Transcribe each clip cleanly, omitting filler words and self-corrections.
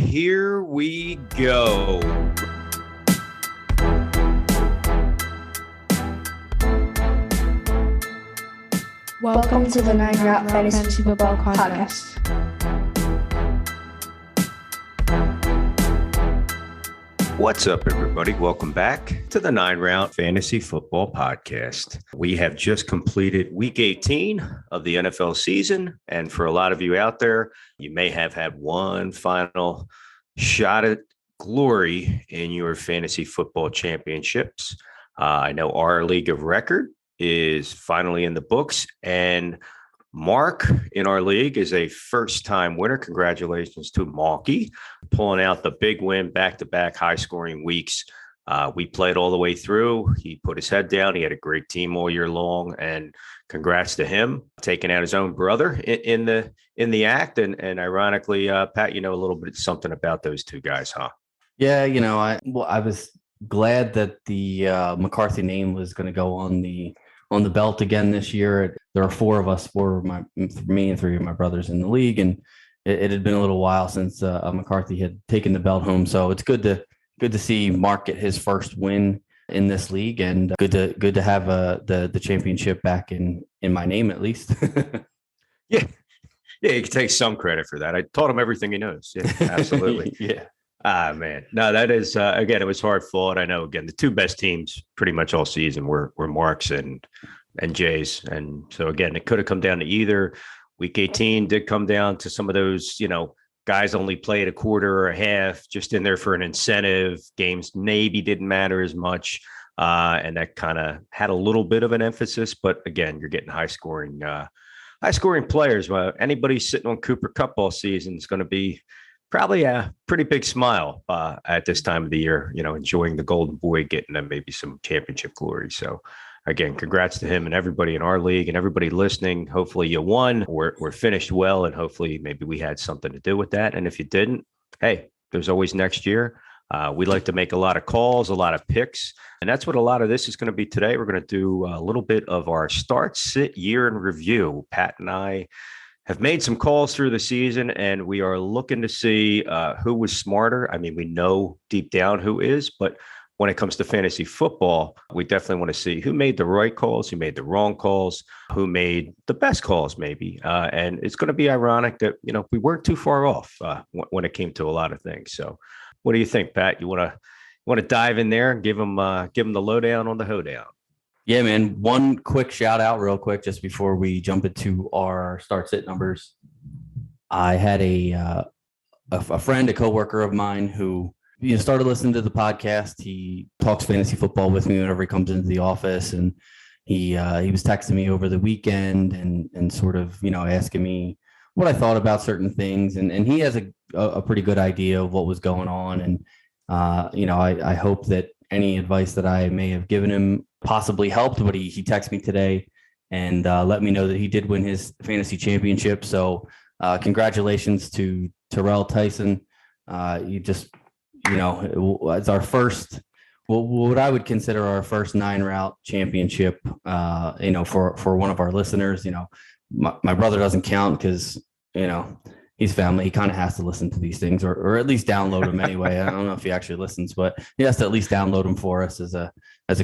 here we go. Welcome to the 9 Route Fantasy Football Podcast. What's up, everybody? Welcome back to the 9 Route Fantasy Football Podcast. We have just completed week 18 of the NFL season. And for a lot of you out there, you may have had one final shot at glory in your fantasy football championships. I know our league of record is finally in the books, and Mark in our league is a first-time winner. Congratulations to Malky, pulling out the big win, back-to-back high-scoring weeks. We played all the way through. He put his head down. He had a great team all year long, and congrats to him taking out his own brother in the act. And ironically, Pat, you know a little bit something about those two guys, huh? Yeah, I was glad that the McCarthy name was going to go on the belt again this year. There are four of us, me and three of my brothers in the league, and it had been a little while since McCarthy had taken the belt home. So it's good to see Mark get his first win in this league, and good to have the championship back in my name at least. Yeah, you can take some credit for that. I taught him everything he knows. Yeah, absolutely. Yeah. Man. No, that is, again, it was hard fought. I know, again, the two best teams pretty much all season were Mark's and Jay's. And so, again, it could have come down to either. Week 18 did come down to some of those, guys only played a quarter or a half, just in there for an incentive. Games maybe didn't matter as much. And that kind of had a little bit of an emphasis. But, again, you're getting high-scoring players. Well, anybody sitting on Cooper Kupp all season is going to be probably a pretty big smile at this time of the year, enjoying the Golden Boy, getting them maybe some championship glory. So, again, congrats to him and everybody in our league and everybody listening. Hopefully you won or finished well, and hopefully maybe we had something to do with that. And if you didn't, hey, there's always next year. We like to make a lot of calls, a lot of picks, and that's what a lot of this is going to be today. We're going to do a little bit of our start, sit, year in review. Pat and I have made some calls through the season, and we are looking to see who was smarter. I mean, we know deep down who is, but when it comes to fantasy football, we definitely want to see who made the right calls, who made the wrong calls, who made the best calls maybe. And it's going to be ironic that, we weren't too far off when it came to a lot of things. So what do you think, Pat? You want to dive in there and give them the lowdown on the hoedown? Yeah, man. One quick shout out real quick, just before we jump into our start sit numbers. I had a friend, a coworker of mine who, started listening to the podcast. He talks fantasy football with me whenever he comes into the office. And he was texting me over the weekend and sort of, asking me what I thought about certain things. And he has a pretty good idea of what was going on. And, I hope that any advice that I may have given him possibly helped, but he texted me today and let me know that he did win his fantasy championship. So congratulations to Terrell Tyson. It's our first, what I would consider our first 9 route championship, for one of our listeners. My brother doesn't count because, he's family. He kind of has to listen to these things or at least download them anyway. I don't know if he actually listens, but he has to at least download them for us as a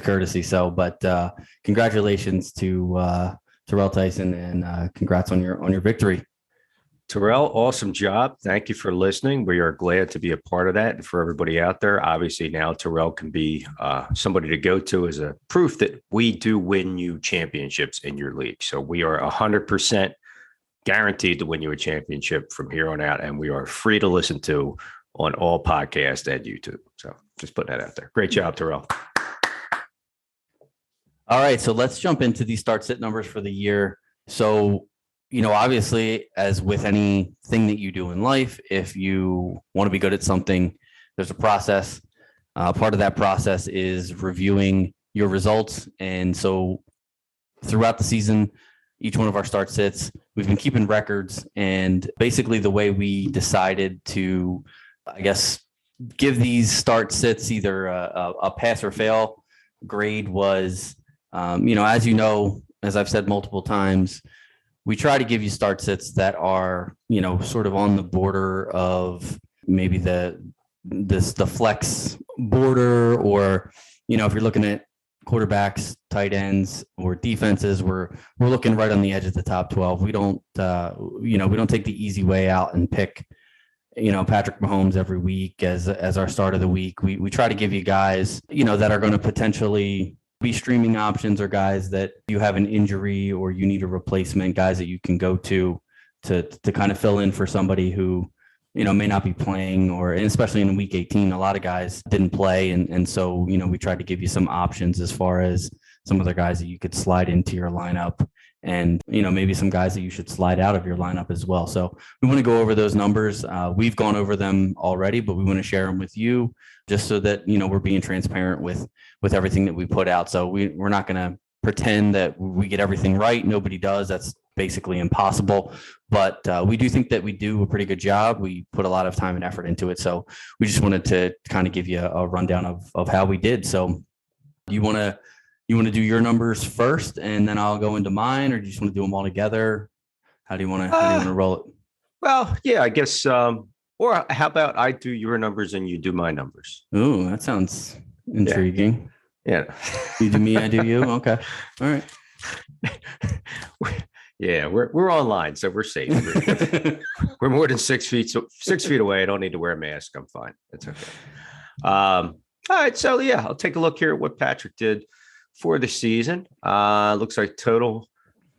courtesy. So, but congratulations to Terrell Tyson, and congrats on your victory. Terrell, awesome job. Thank you for listening. We are glad to be a part of that. And for everybody out there, obviously now Terrell can be somebody to go to as a proof that we do win you championships in your league. So we are 100% guaranteed to win you a championship from here on out. And we are free to listen to on all podcasts and YouTube. So just putting that out there. Great job, Terrell. All right. So let's jump into these start sit numbers for the year. So, obviously, as with anything that you do in life, if you want to be good at something, there's a process. Part of that process is reviewing your results. And so throughout the season, each one of our start sits, we've been keeping records. And basically the way we decided to, give these start sits either a pass or fail grade was, as I've said multiple times, we try to give you start sits that are, sort of on the border of maybe the flex border, or, if you're looking at quarterbacks, tight ends, or defenses, we're looking right on the edge of the top 12. We don't take the easy way out and pick, Patrick Mahomes every week as our start of the week. We try to give you guys, that are going to potentially be streaming options, or guys that you have an injury or you need a replacement, guys that you can go to kind of fill in for somebody who, may not be playing, and especially in week 18, a lot of guys didn't play. And so, we tried to give you some options as far as some other guys that you could slide into your lineup, and, maybe some guys that you should slide out of your lineup as well. So we want to go over those numbers. We've gone over them already, but we want to share them with you just so that, we're being transparent with everything that we put out. So we're not going to pretend that we get everything right. Nobody does. That's basically impossible, but we do think that we do a pretty good job. We put a lot of time and effort into it. So we just wanted to kind of give you a rundown of how we did. So you want to do your numbers first, and then I'll go into mine, or do you just want to do them all together? How do you want to roll it? Well, yeah, I guess. Or how about I do your numbers and you do my numbers? Ooh, that sounds intriguing. Yeah. You do me, I do you. Okay. All right. Yeah, we're online, so we're safe. We're more than 6 feet, so 6 feet away. I don't need to wear a mask. I'm fine. It's okay. All right, so yeah, I'll take a look here at what Patrick did for the season. Looks like total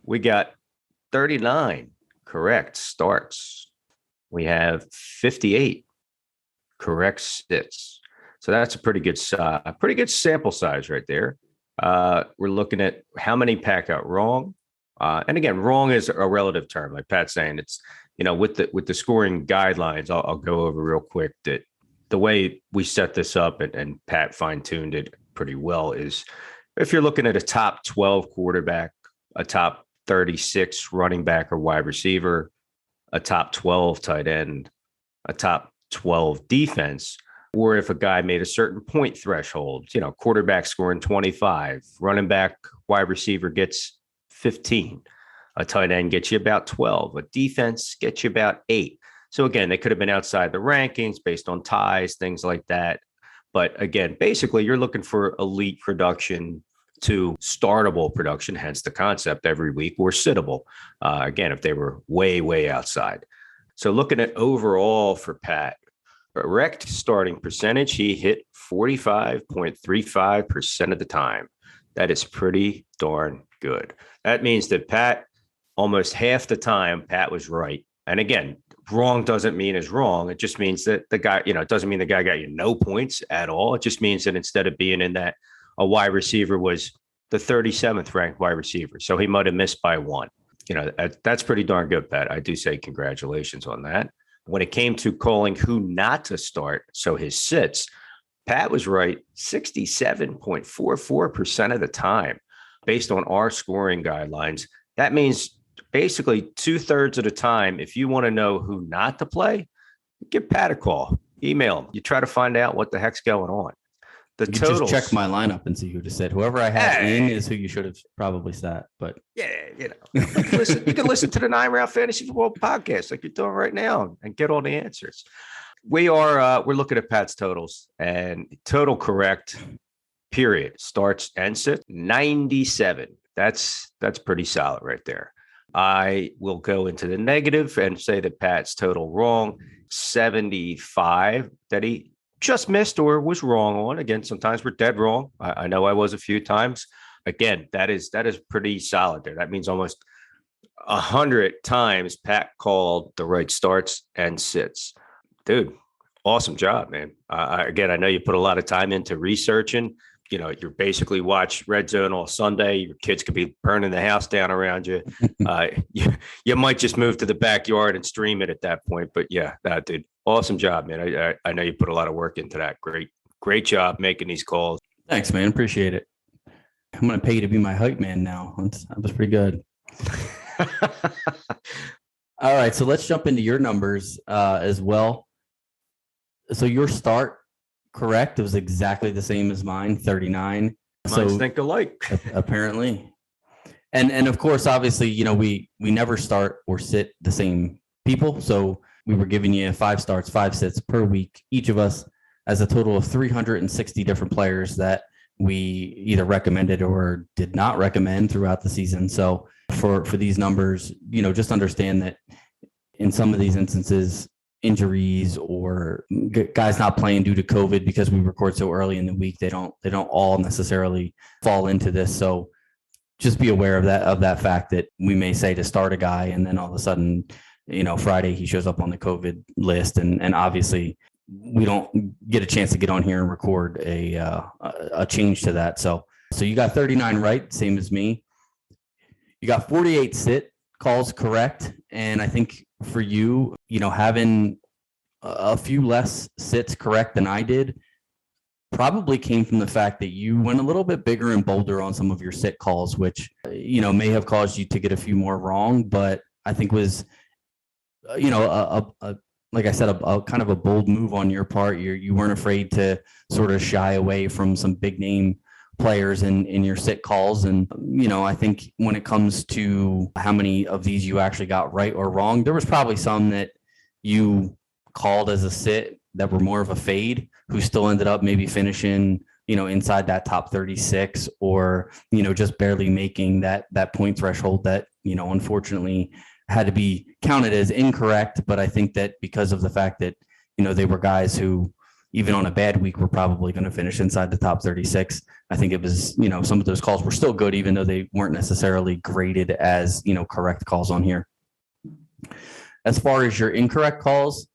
we got 39 correct starts. We have 58 correct sits. So that's a pretty good sample size right there. We're looking at how many pack out wrong. And again, wrong is a relative term, like Pat's saying. It's, with the scoring guidelines, I'll go over real quick that the way we set this up, and Pat fine-tuned it pretty well, is if you're looking at a top 12 quarterback, a top 36 running back or wide receiver, a top 12 tight end, a top 12 defense, or if a guy made a certain point threshold, quarterback scoring 25, running back, wide receiver gets 15, a tight end gets you about 12, a defense gets you about 8. So again, they could have been outside the rankings based on ties, things like that. But again, basically you're looking for elite production to startable production, hence the concept every week, or sittable. Again, if they were way, way outside. So looking at overall for Pat, correct starting percentage, he hit 45.35% of the time. That is pretty darn good. That means that Pat, almost half the time, Pat was right. And again, wrong doesn't mean is wrong. It just means that the guy, it doesn't mean the guy got you no points at all. It just means that instead of being in that, a wide receiver was the 37th ranked wide receiver. So he might have missed by one. That's pretty darn good, Pat. I do say congratulations on that. When it came to calling who not to start, so his sits, Pat was right 67.44% of the time based on our scoring guidelines. That means basically 2/3 of the time, if you want to know who not to play, give Pat a call, email him. You try to find out what the heck's going on. The totals. Just check my lineup and see who to sit. Whoever I have in is who you should have probably sat. But yeah, you can listen to the 9-Round Fantasy Football podcast like you're doing right now and get all the answers. We're looking at Pat's totals, and total correct, period, starts and sit 97. That's pretty solid right there. I will go into the negative and say that Pat's total wrong 75 that he just missed or was wrong on. Again, sometimes we're dead wrong. I know I was a few times. Again, that is pretty solid there. That means almost 100 times Pat called the right starts and sits. Dude, awesome job, man. Again, I know you put a lot of time into researching. You're basically watch Red Zone all Sunday. Your kids could be burning the house down around you. You might just move to the backyard and stream it at that point. But yeah, dude, awesome job, man. I know you put a lot of work into that. Great job making these calls. Thanks, man. Appreciate it. I'm going to pay you to be my hype man now. That was pretty good. All right, so let's jump into your numbers as well. So your start, correct, it was exactly the same as mine, 39. Mine's think alike. Apparently. And of course, obviously, we never start or sit the same people. So we were giving you 5 starts, 5 sits per week, each of us as a total of 360 different players that we either recommended or did not recommend throughout the season. So for these numbers, just understand that in some of these instances, injuries or guys not playing due to COVID because we record so early in the week, they don't all necessarily fall into this. So just be aware of that fact that we may say to start a guy and then all of a sudden, Friday he shows up on the COVID list, and obviously we don't get a chance to get on here and record a change to that. So you got 39 right, same as me. You got 48 sit calls correct, and I think for you, having a few less sits correct than I did probably came from the fact that you went a little bit bigger and bolder on some of your sit calls, which, may have caused you to get a few more wrong, but I think was, like I said, a kind of a bold move on your part. You weren't afraid to sort of shy away from some big name players in your sit calls. And, I think when it comes to how many of these you actually got right or wrong, there was probably some that you called as a sit that were more of a fade, who still ended up maybe finishing, inside that top 36 or, just barely making that point threshold that, unfortunately had to be counted as incorrect. But I think that because of the fact that, they were guys who, even on a bad week, were probably going to finish inside the top 36. I think it was, some of those calls were still good, even though they weren't necessarily graded as, correct calls on here. As far as your incorrect calls,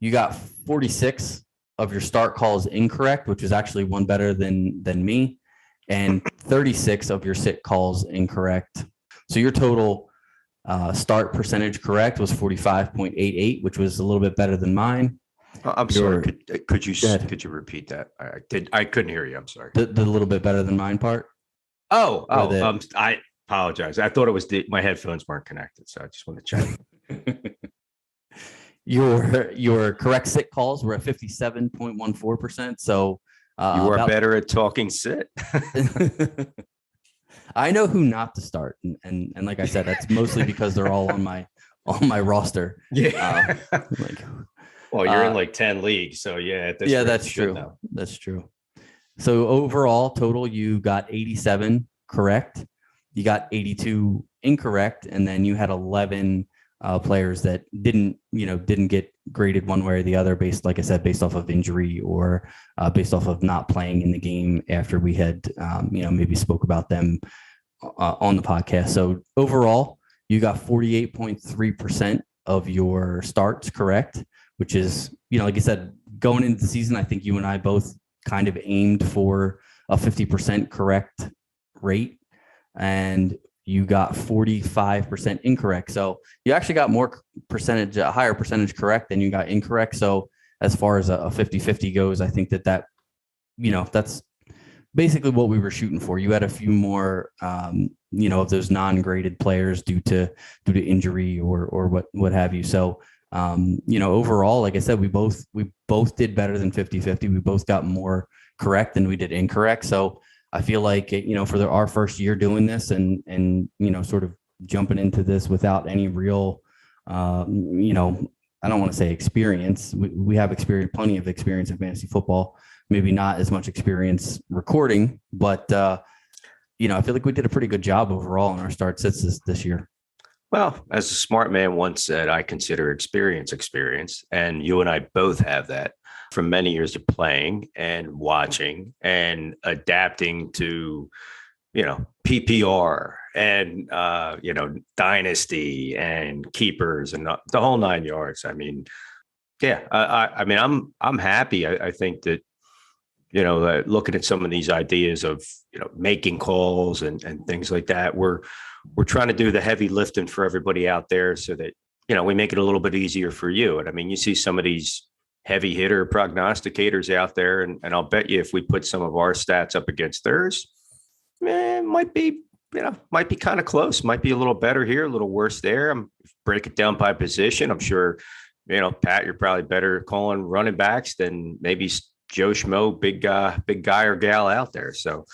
you got 46 of your start calls incorrect, which is actually one better than me, and 36 of your sit calls incorrect. So your total start percentage correct was 45.88, which was a little bit better than mine. I'm sorry. Could you repeat that? I couldn't hear you. I'm sorry. The little bit better than mine part. I apologize. I thought it was my headphones weren't connected, so I just want to check. Your correct sit calls were at 57.14%. So you are better at talking sit. I know who not to start, and like I said, that's mostly because they're all on my roster. Yeah. Well, you're in like 10 leagues, so yeah. That's true. That's true. So overall total, you got 87 correct. You got 82 incorrect, and then you had 11 players that didn't get graded one way or the other based off of injury or based off of not playing in the game after we had, maybe spoke about them on the podcast. So overall, you got 48.3% of your starts correct, which is, like I said, going into the season, I think you and I both kind of aimed for a 50% correct rate, and you got 45% incorrect. So you actually got a higher percentage correct than you got incorrect. So as far as a 50-50 goes, I think that, that's basically what we were shooting for. You had a few more, of those non-graded players due to injury or what have you. So, overall, like I said, we both did better than 50-50. We both got more correct than we did incorrect. So I feel like, for our first year doing this and sort of jumping into this without any real, I don't want to say experience. We have plenty of experience in fantasy football, maybe not as much experience recording, but, I feel like we did a pretty good job overall in our start sits this year. Well, as a smart man once said, I consider experience. And you and I both have that from many years of playing and watching and adapting to, PPR and, dynasty and keepers and the whole 9 yards. I mean, yeah, I'm happy. I think that, looking at some of these ideas of, making calls and things like that, we're trying to do the heavy lifting for everybody out there so that, we make it a little bit easier for you. And I mean, you see some of these heavy hitter prognosticators out there, and I'll bet you if we put some of our stats up against theirs, might be kind of close, might be a little better here, a little worse there. Break it down by position. I'm sure, Pat, you're probably better calling running backs than maybe Joe Schmo, big guy or gal out there. So,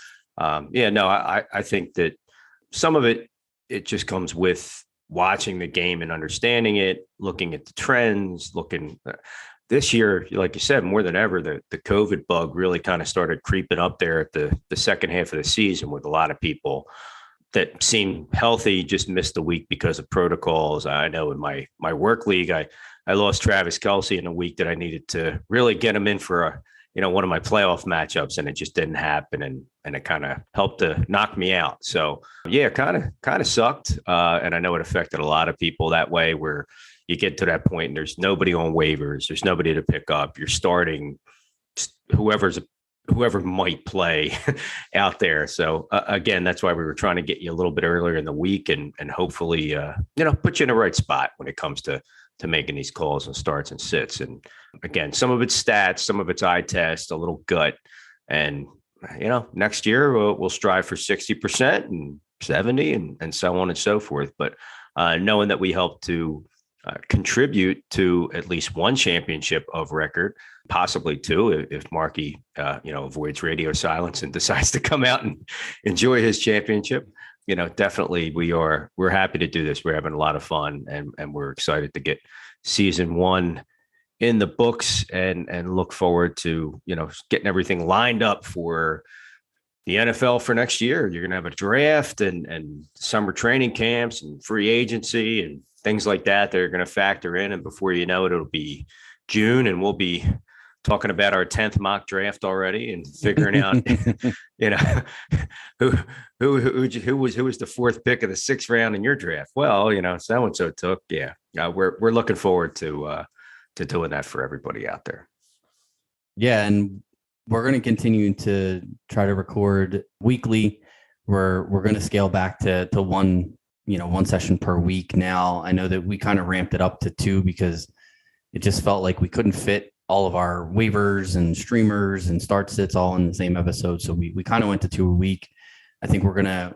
I think that some of it just comes with watching the game and understanding it, looking at the trends, this year, like you said, more than ever, the COVID bug really kind of started creeping up there at the second half of the season, with a lot of people that seemed healthy just missed a week because of protocols. I know in my work league, I lost Travis Kelce in a week that I needed to really get him in for one of my playoff matchups, and it just didn't happen. And it kind of helped to knock me out. So yeah, kind of sucked. And I know it affected a lot of people that way, where you get to that point and there's nobody on waivers. There's nobody to pick up. You're starting whoever might play out there. So again, that's why we were trying to get you a little bit earlier in the week and hopefully, put you in the right spot when it comes to making these calls and starts and sits. And again, some of it's stats, some of it's eye test, a little gut. And, next year we'll strive for 60% and 70 and so on and so forth. But knowing that we help to contribute to at least one championship of record, possibly two, if Markey, avoids radio silence and decides to come out and enjoy his championship. Definitely we're happy to do this. We're having a lot of fun and we're excited to get season 1 in the books and look forward to, getting everything lined up for the NFL for next year. You're going to have a draft and summer training camps and free agency and things like that are going to factor in. And before you know it, it'll be June and we'll be talking about our 10th mock draft already and figuring out, who was the 4th pick of the 6th round in your draft. Well, so-and-so took, we're looking forward to doing that for everybody out there. Yeah. And we're going to continue to try to record weekly. We're going to scale back to one session per week. Now I know that we kind of ramped it up to 2 because it just felt like we couldn't fit all of our waivers and streamers and start sits all in the same episode. So we kind of went to 2 a week. I think we're gonna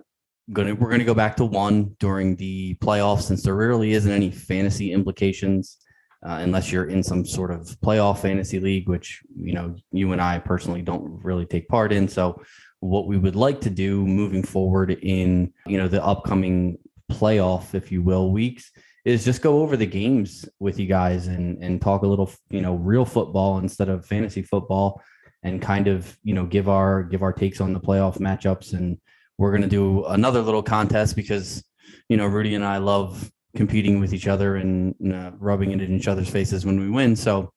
go back to 1 during the playoffs, since there really isn't any fantasy implications unless you're in some sort of playoff fantasy league, which you and I personally don't really take part in. So what we would like to do moving forward in the upcoming playoff, if you will, weeks, is just go over the games with you guys and talk a little, real football instead of fantasy football, and kind of, give our takes on the playoff matchups. And we're going to do another little contest because, Rudy and I love competing with each other and rubbing it in each other's faces when we win. So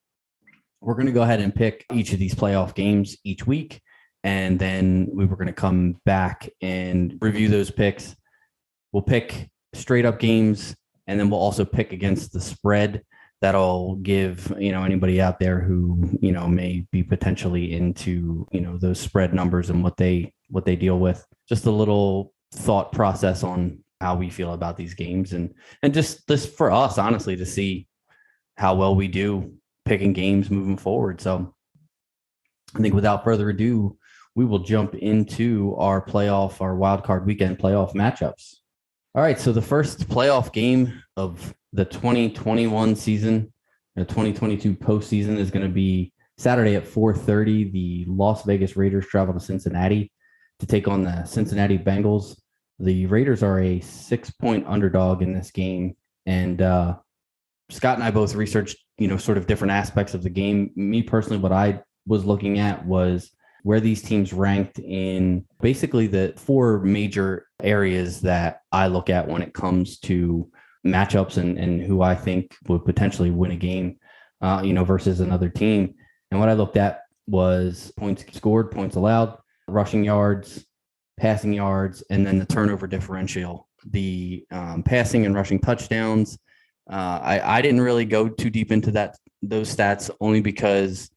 we're going to go ahead and pick each of these playoff games each week. And then we were going to come back and review those picks. We'll pick straight up games, and then we'll also pick against the spread. That'll give, anybody out there who, may be potentially into, those spread numbers and what they deal with. Just a little thought process on how we feel about these games and just this for us, honestly, to see how well we do picking games moving forward. So I think without further ado, we will jump into our Wildcard Weekend playoff matchups. All right, so the first playoff game of the 2021 season, the 2022 postseason, is going to be Saturday at 4:30. The Las Vegas Raiders travel to Cincinnati to take on the Cincinnati Bengals. The Raiders are a 6-point underdog in this game, and Scott and I both researched, sort of different aspects of the game. Me personally, what I was looking at was where these teams ranked in basically the 4 major areas that I look at when it comes to matchups and who I think would potentially win a game, versus another team. And what I looked at was points scored, points allowed, rushing yards, passing yards, and then the turnover differential. The passing and rushing touchdowns, I didn't really go too deep into those stats, only because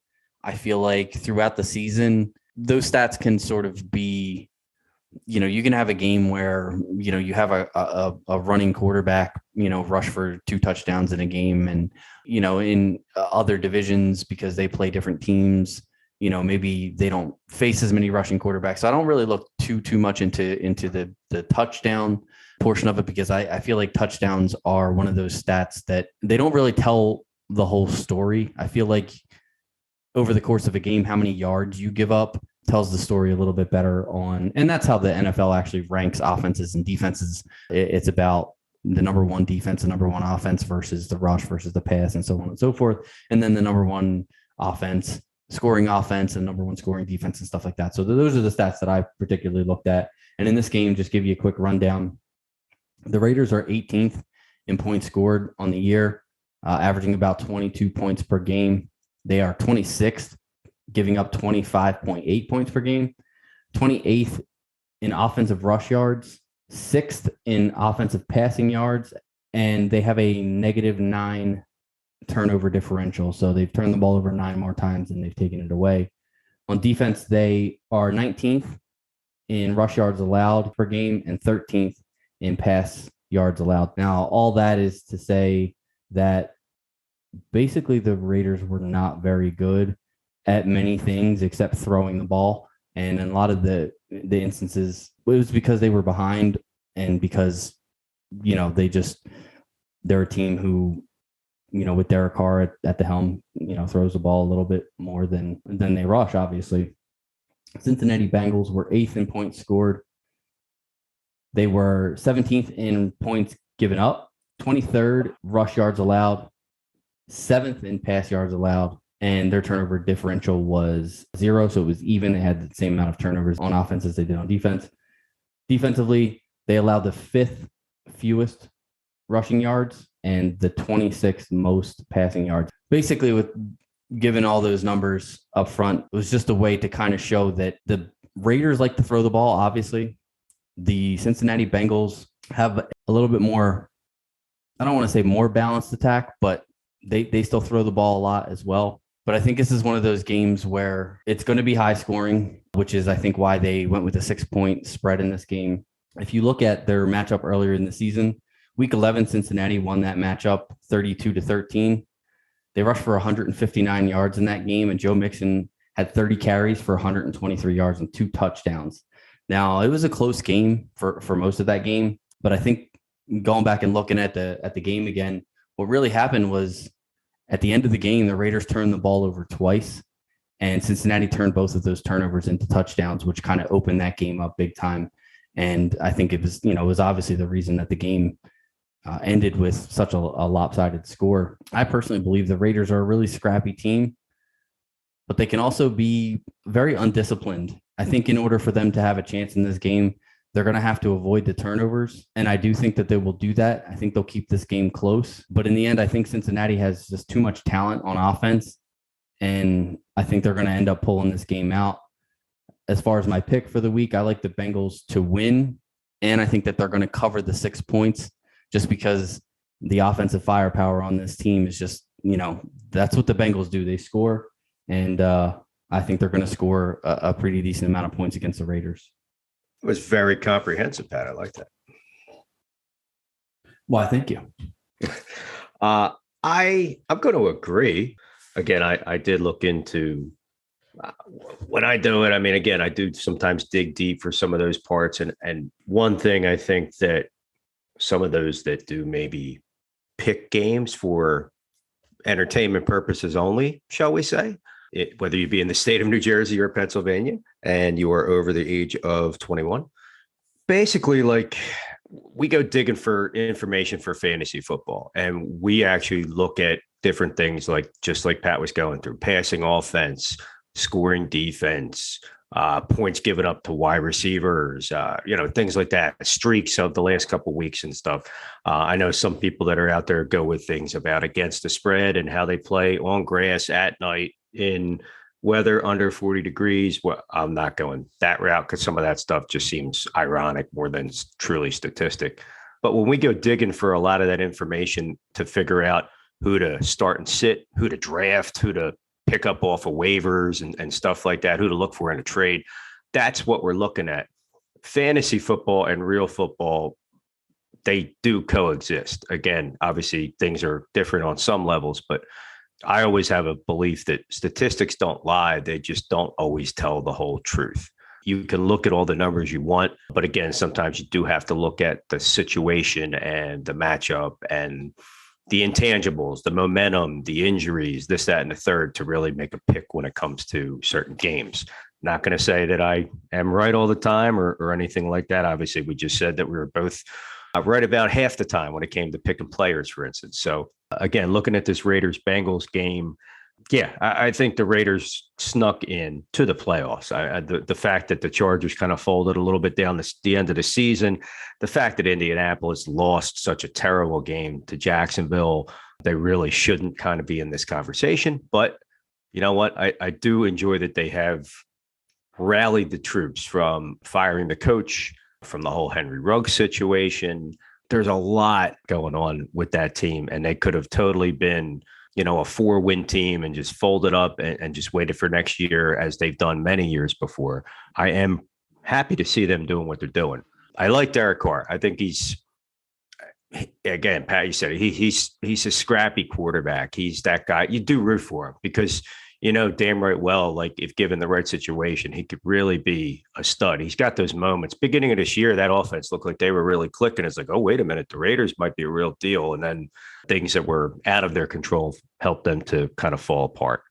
I feel like throughout the season, those stats can sort of be, you can have a game where, you have a running quarterback, rush for 2 touchdowns in a game. And, in other divisions, because they play different teams, maybe they don't face as many rushing quarterbacks. So I don't really look too much into the touchdown portion of it, because I feel like touchdowns are one of those stats that they don't really tell the whole story. I feel like over the course of a game, how many yards you give up tells the story a little bit better and that's how the NFL actually ranks offenses and defenses. It's about the number one defense, the number one offense versus the rush versus the pass and so on and so forth. And then the number one offense, scoring offense and number one scoring defense and stuff like that. So those are the stats that I particularly looked at. And in this game, just give you a quick rundown. The Raiders are 18th in points scored on the year, averaging about 22 points per game. They are 26th, giving up 25.8 points per game, 28th in offensive rush yards, 6th in offensive passing yards, and they have a -9 turnover differential. So they've turned the ball over 9 more times than they've taken it away. On defense, they are 19th in rush yards allowed per game and 13th in pass yards allowed. Now, all that is to say that basically the Raiders were not very good at many things except throwing the ball. And in a lot of the instances, it was because they were behind and because, they're a team who, with Derek Carr at the helm, throws the ball a little bit more than they rush, obviously. Cincinnati Bengals were 8th in points scored. They were 17th in points given up, 23rd rush yards allowed, 7th in pass yards allowed, and their turnover differential was 0. So it was even. They had the same amount of turnovers on offense as they did on defense. Defensively, they allowed the 5th fewest rushing yards and the 26th most passing yards. Basically, with given all those numbers up front, it was just a way to kind of show that the Raiders like to throw the ball, obviously. The Cincinnati Bengals have a little bit more, I don't want to say more balanced attack, but they still throw the ball a lot as well. But I think this is one of those games where it's going to be high scoring, which is, I think, why they went with a 6-point spread in this game. If you look at their matchup earlier in the season, Week 11, Cincinnati won that matchup 32-13. They rushed for 159 yards in that game, and Joe Mixon had 30 carries for 123 yards and 2 touchdowns. Now, it was a close game for most of that game, but I think going back and looking at the game again, what really happened was at the end of the game, the Raiders turned the ball over twice, and Cincinnati turned both of those turnovers into touchdowns, which kind of opened that game up big time. And I think it was obviously the reason that the game ended with such a lopsided score. I personally believe the Raiders are a really scrappy team, but they can also be very undisciplined. I think in order for them to have a chance in this game, they're going to have to avoid the turnovers. And I do think that they will do that. I think they'll keep this game close. But in the end, I think Cincinnati has just too much talent on offense. And I think they're going to end up pulling this game out. As far as my pick for the week, I like the Bengals to win. And I think that they're going to cover the 6 points just because the offensive firepower on this team is just, that's what the Bengals do. They score. And I think they're going to score a pretty decent amount of points against the Raiders. It was very comprehensive, Pat. I like that. Why, thank you. I'm going to agree. Again, I did look into when I do it. I mean, again, I do sometimes dig deep for some of those parts. And one thing I think that some of those that do maybe pick games for entertainment purposes only, shall we say, whether you be in the state of New Jersey or Pennsylvania and you are over the age of 21, basically, like, we go digging for information for fantasy football, and we actually look at different things, like just like Pat was going through: passing offense, scoring defense, points given up to wide receivers, things like that, streaks of the last couple of weeks and stuff. I know some people that are out there go with things about against the spread and how they play on grass at night in weather under 40 degrees. Well, I'm not going that route because some of that stuff just seems ironic more than truly statistic. But when we go digging for a lot of that information to figure out who to start and sit, who to draft, who to pick up off of waivers and stuff like that, who to look for in a trade, that's what we're looking at. Fantasy football and real football, they do coexist. Again, obviously things are different on some levels, but I always have a belief that statistics don't lie. They just don't always tell the whole truth. You can look at all the numbers you want, but again, sometimes you do have to look at the situation and the matchup and the intangibles, the momentum, the injuries, this, that, and the third to really make a pick when it comes to certain games. Not going to say that I am right all the time or anything like that. Obviously, we just said that we were both right about half the time when it came to picking players, for instance. So again, looking at this Raiders-Bengals game, yeah, I think the Raiders snuck in to the playoffs. The fact that the Chargers kind of folded a little bit down the end of the season, the fact that Indianapolis lost such a terrible game to Jacksonville, they really shouldn't kind of be in this conversation. But you know what? I do enjoy that they have rallied the troops from firing the coach, from the whole Henry Ruggs situation. There's a lot going on with that team, and they could have totally been, a 4-win team and just folded up and just waited for next year, as they've done many years before. I am happy to see them doing what they're doing. I like Derek Carr. I think again, Pat, you said it, he's a scrappy quarterback. He's that guy. You do root for him because damn right well, like if given the right situation, he could really be a stud. He's got those moments. Beginning of this year, that offense looked like they were really clicking. It's like, oh, wait a minute, the Raiders might be a real deal. And then things that were out of their control helped them to kind of fall apart.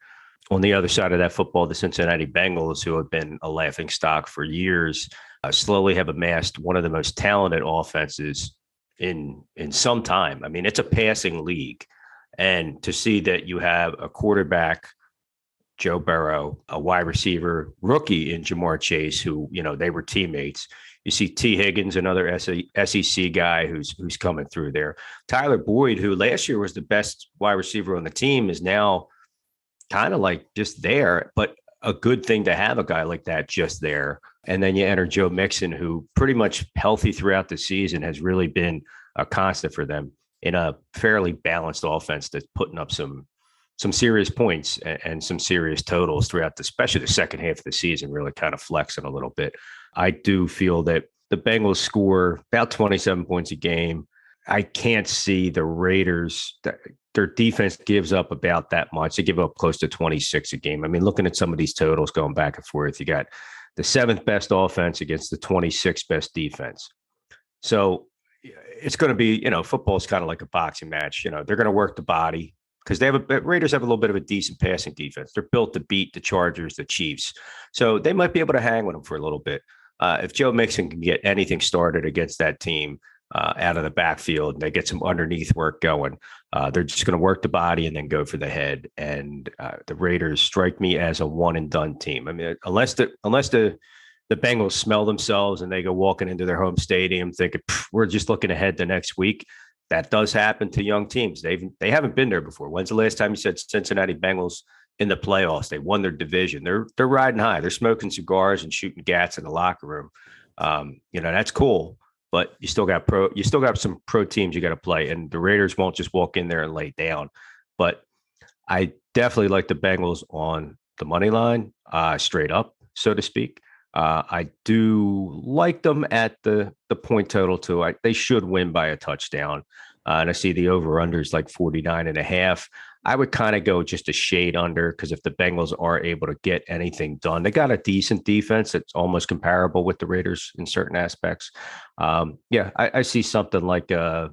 On the other side of that football, the Cincinnati Bengals, who have been a laughing stock for years, slowly have amassed one of the most talented offenses in some time. I mean, it's a passing league. And to see that you have a quarterback, Joe Burrow, a wide receiver rookie in Jamar Chase, who, they were teammates. You see T. Higgins, another SEC guy who's coming through there. Tyler Boyd, who last year was the best wide receiver on the team, is now kind of like just there, but a good thing to have a guy like that just there. And then you enter Joe Mixon, who pretty much healthy throughout the season has really been a constant for them in a fairly balanced offense that's putting up some serious points and some serious totals throughout, especially the second half of the season, really kind of flexing a little bit. I do feel that the Bengals score about 27 points a game. I can't see the Raiders, their defense gives up about that much. They give up close to 26 a game. I mean, looking at some of these totals going back and forth, you got the 7th best offense against the 26th best defense. So it's going to be, football is kind of like a boxing match. They're going to work the body, because Raiders have a little bit of a decent passing defense. They're built to beat the Chargers, the Chiefs. So they might be able to hang with them for a little bit. If Joe Mixon can get anything started against that team out of the backfield, and they get some underneath work going, they're just going to work the body and then go for the head. And the Raiders strike me as a one-and-done team. I mean, unless the Bengals smell themselves and they go walking into their home stadium thinking, we're just looking ahead to next week, that does happen to young teams. They haven't been there before. When's the last time you said Cincinnati Bengals in the playoffs? They won their division. They're riding high. They're smoking cigars and shooting gats in the locker room. That's cool, but you still got some pro teams you got to play, and the Raiders won't just walk in there and lay down. But I definitely like the Bengals on the money line, straight up, so to speak. I do like them at the point total too. They should win by a touchdown. And I see the over-under is like 49.5. I would kind of go just a shade under, because if the Bengals are able to get anything done, they got a decent defense that's almost comparable with the Raiders in certain aspects. I see something like give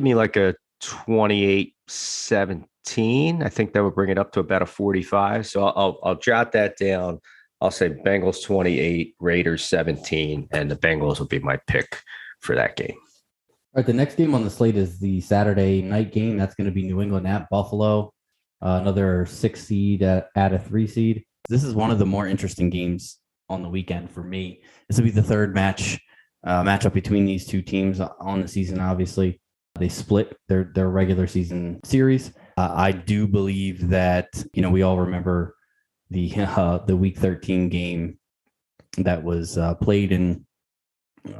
me like a 28-17. I think that would bring it up to about a 45. So I'll jot that down. I'll say Bengals 28, Raiders 17, and the Bengals will be my pick for that game. All right, the next game on the slate is the Saturday night game. That's going to be New England at Buffalo, another 6 seed at a 3 seed. This is one of the more interesting games on the weekend for me. This will be the third matchup between these two teams on the season. Obviously, they split their regular season series. I do believe that we all remember the Week 13 game that was played in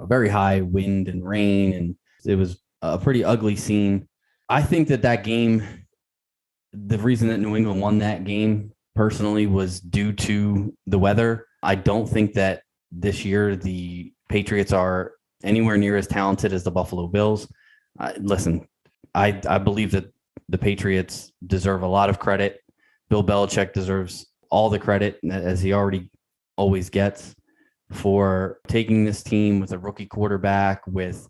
very high wind and rain, and it was a pretty ugly scene. I think that game, the reason that New England won that game personally was due to the weather. I don't think that this year the Patriots are anywhere near as talented as the Buffalo Bills. Listen, I believe that the Patriots deserve a lot of credit. Bill Belichick deserves all the credit, as he always gets, for taking this team with a rookie quarterback with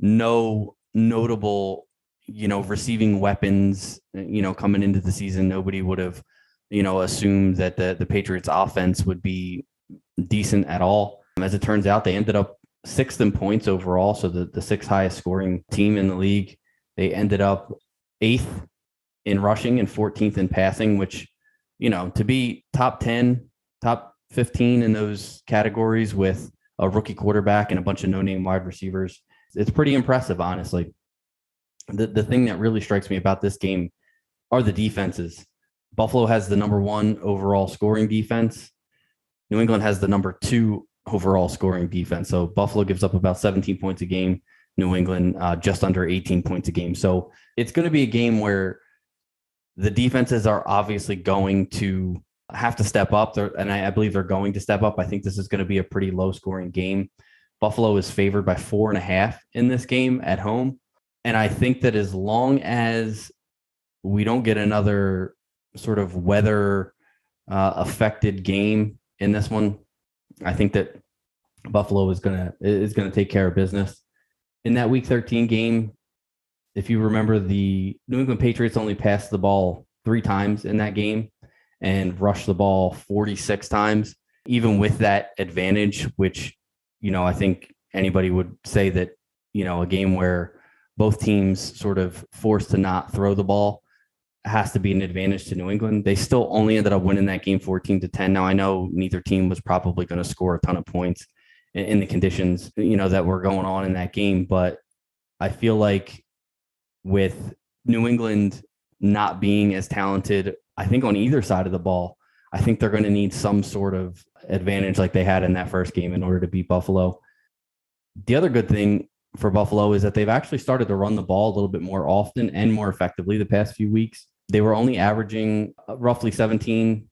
no notable, receiving weapons, coming into the season. Nobody would have, assumed that the Patriots offense would be decent at all. As it turns out, they ended up sixth in points overall. So the sixth highest scoring team in the league. They ended up eighth in rushing and 14th in passing, which, to be top 10, top 15 in those categories with a rookie quarterback and a bunch of no-name wide receivers, it's pretty impressive, honestly. The thing that really strikes me about this game are the defenses. Buffalo has the number 1 overall scoring defense. New England has the number 2 overall scoring defense. So Buffalo gives up about 17 points a game. New England just under 18 points a game. So it's going to be a game where the defenses are obviously going to have to step up. And I believe they're going to step up. I think this is going to be a pretty low scoring game. Buffalo is favored by 4.5 in this game at home. And I think that as long as we don't get another sort of weather affected game in this one, I think that Buffalo is going to take care of business. In that Week 13 game, if you remember, the New England Patriots only passed the ball 3 times in that game and rushed the ball 46 times. Even with that advantage, which, I think anybody would say that, a game where both teams sort of forced to not throw the ball has to be an advantage to New England. They still only ended up winning that game 14-10. Now, I know neither team was probably going to score a ton of points in the conditions, that were going on in that game. But I feel like with New England not being as talented, I think on either side of the ball, I think they're going to need some sort of advantage like they had in that first game in order to beat Buffalo. The other good thing for Buffalo is that they've actually started to run the ball a little bit more often and more effectively the past few weeks. They were only averaging roughly 17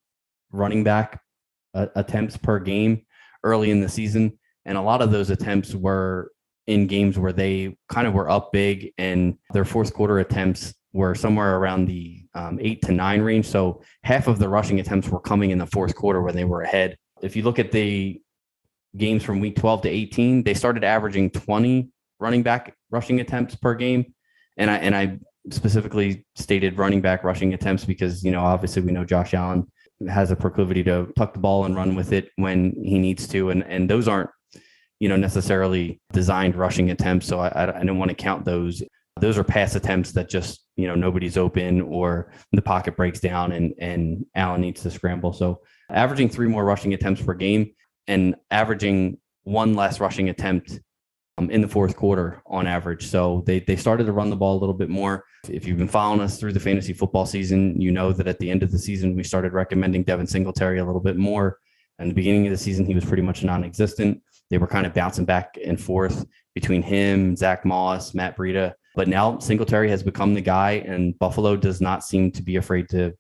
running back attempts per game early in the season. And a lot of those attempts were in games where they kind of were up big, and their fourth quarter attempts were somewhere around the 8 to 9 range. So half of the rushing attempts were coming in the fourth quarter when they were ahead. If you look at the games from week 12 to 18, they started averaging 20 running back rushing attempts per game. And I specifically stated running back rushing attempts because, obviously we know Josh Allen has a proclivity to tuck the ball and run with it when he needs to. And those aren't, necessarily designed rushing attempts. So I don't want to count those. Those are pass attempts that just, nobody's open or the pocket breaks down and Allen needs to scramble. So averaging 3 more rushing attempts per game and averaging 1 less rushing attempt in the fourth quarter on average. So they started to run the ball a little bit more. If you've been following us through the fantasy football season, you know that at the end of the season, we started recommending Devin Singletary a little bit more. In the beginning of the season, he was pretty much non-existent. They were kind of bouncing back and forth between him, Zach Moss, Matt Breida. But now Singletary has become the guy, and Buffalo does not seem to be afraid to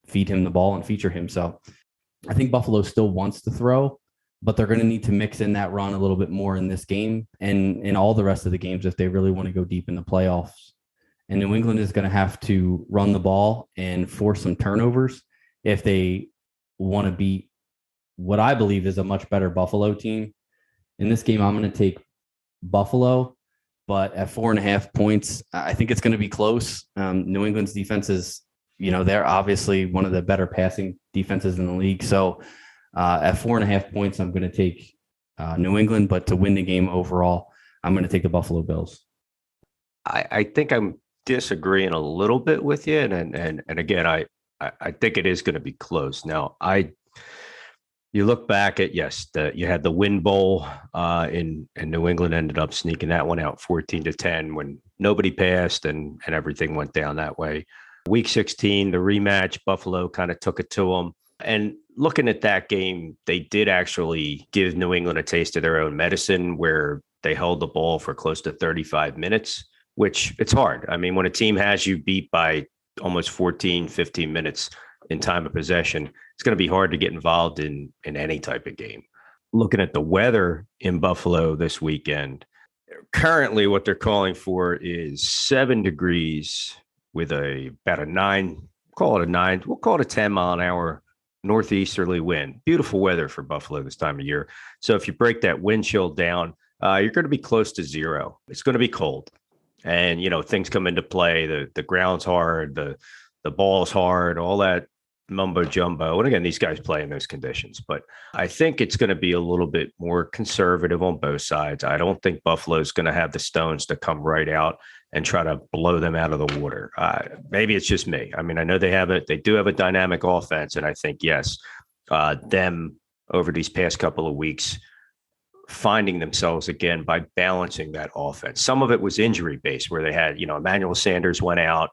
feed him the ball and feature him. So I think Buffalo still wants to throw, but they're going to need to mix in that run a little bit more in this game and in all the rest of the games if they really want to go deep in the playoffs. And New England is going to have to run the ball and force some turnovers if they want to beat what I believe is a much better Buffalo team. In this game, I'm going to take Buffalo, but at 4.5 points, I think it's going to be close. New England's defense is, they're obviously one of the better passing defenses in the league. So at 4.5 points, I'm going to take New England, but to win the game overall, I'm going to take the Buffalo Bills. I think I'm disagreeing a little bit with you. And again, I think it is going to be close. Now, you look back at, you had the Win Bowl in New England ended up sneaking that one out 14-10 when nobody passed and everything went down that way. Week 16, the rematch, Buffalo kind of took it to them. And looking at that game, they did actually give New England a taste of their own medicine where they held the ball for close to 35 minutes, which it's hard. I mean, when a team has you beat by almost 14, 15 minutes in time of possession, it's going to be hard to get involved in any type of game. Looking at the weather in Buffalo this weekend, currently what they're calling for is 7 degrees with about a 9, call it a 9, we'll call it a 10 mile an hour northeasterly wind. Beautiful weather for Buffalo this time of year. So if you break that wind chill down, you're going to be close to 0. It's going to be cold. And, things come into play. The ground's hard, the ball's hard, all that mumbo jumbo. And again, these guys play in those conditions, but I think it's going to be a little bit more conservative on both sides. I don't think Buffalo's going to have the stones to come right out and try to blow them out of the water. Maybe it's just me. I mean, I know they do have a dynamic offense. And I think, yes, them over these past couple of weeks, finding themselves again by balancing that offense. Some of it was injury based where they had, Emmanuel Sanders went out,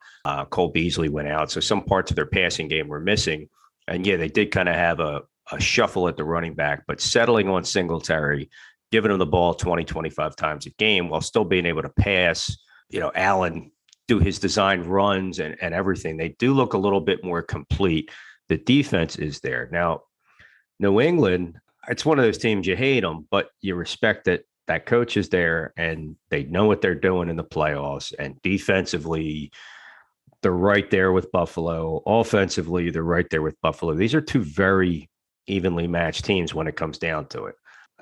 Cole Beasley went out. So some parts of their passing game were missing. And yeah, they did kind of have a shuffle at the running back, but settling on Singletary, giving him the ball 20, 25 times a game while still being able to pass, Allen do his design runs and everything. They do look a little bit more complete. The defense is there. Now, New England, it's one of those teams you hate them, but you respect that coach is there and they know what they're doing in the playoffs. And defensively, they're right there with Buffalo. Offensively, they're right there with Buffalo. These are two very evenly matched teams when it comes down to it.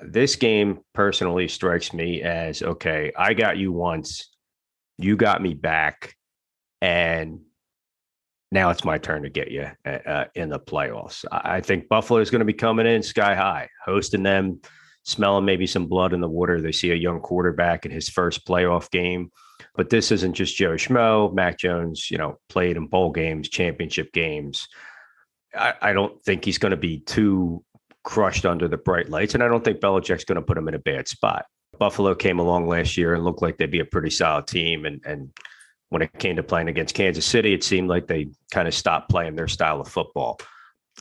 This game personally strikes me as, okay, I got you once, you got me back, and now it's my turn to get you in the playoffs. I think Buffalo is going to be coming in sky high, hosting them, smelling maybe some blood in the water. They see a young quarterback in his first playoff game. But this isn't just Joe Schmo. Mac Jones, played in bowl games, championship games. I don't think he's going to be too crushed under the bright lights, and I don't think Belichick's going to put him in a bad spot. Buffalo came along last year and looked like they'd be a pretty solid team, and when it came to playing against Kansas City, it seemed like they kind of stopped playing their style of football.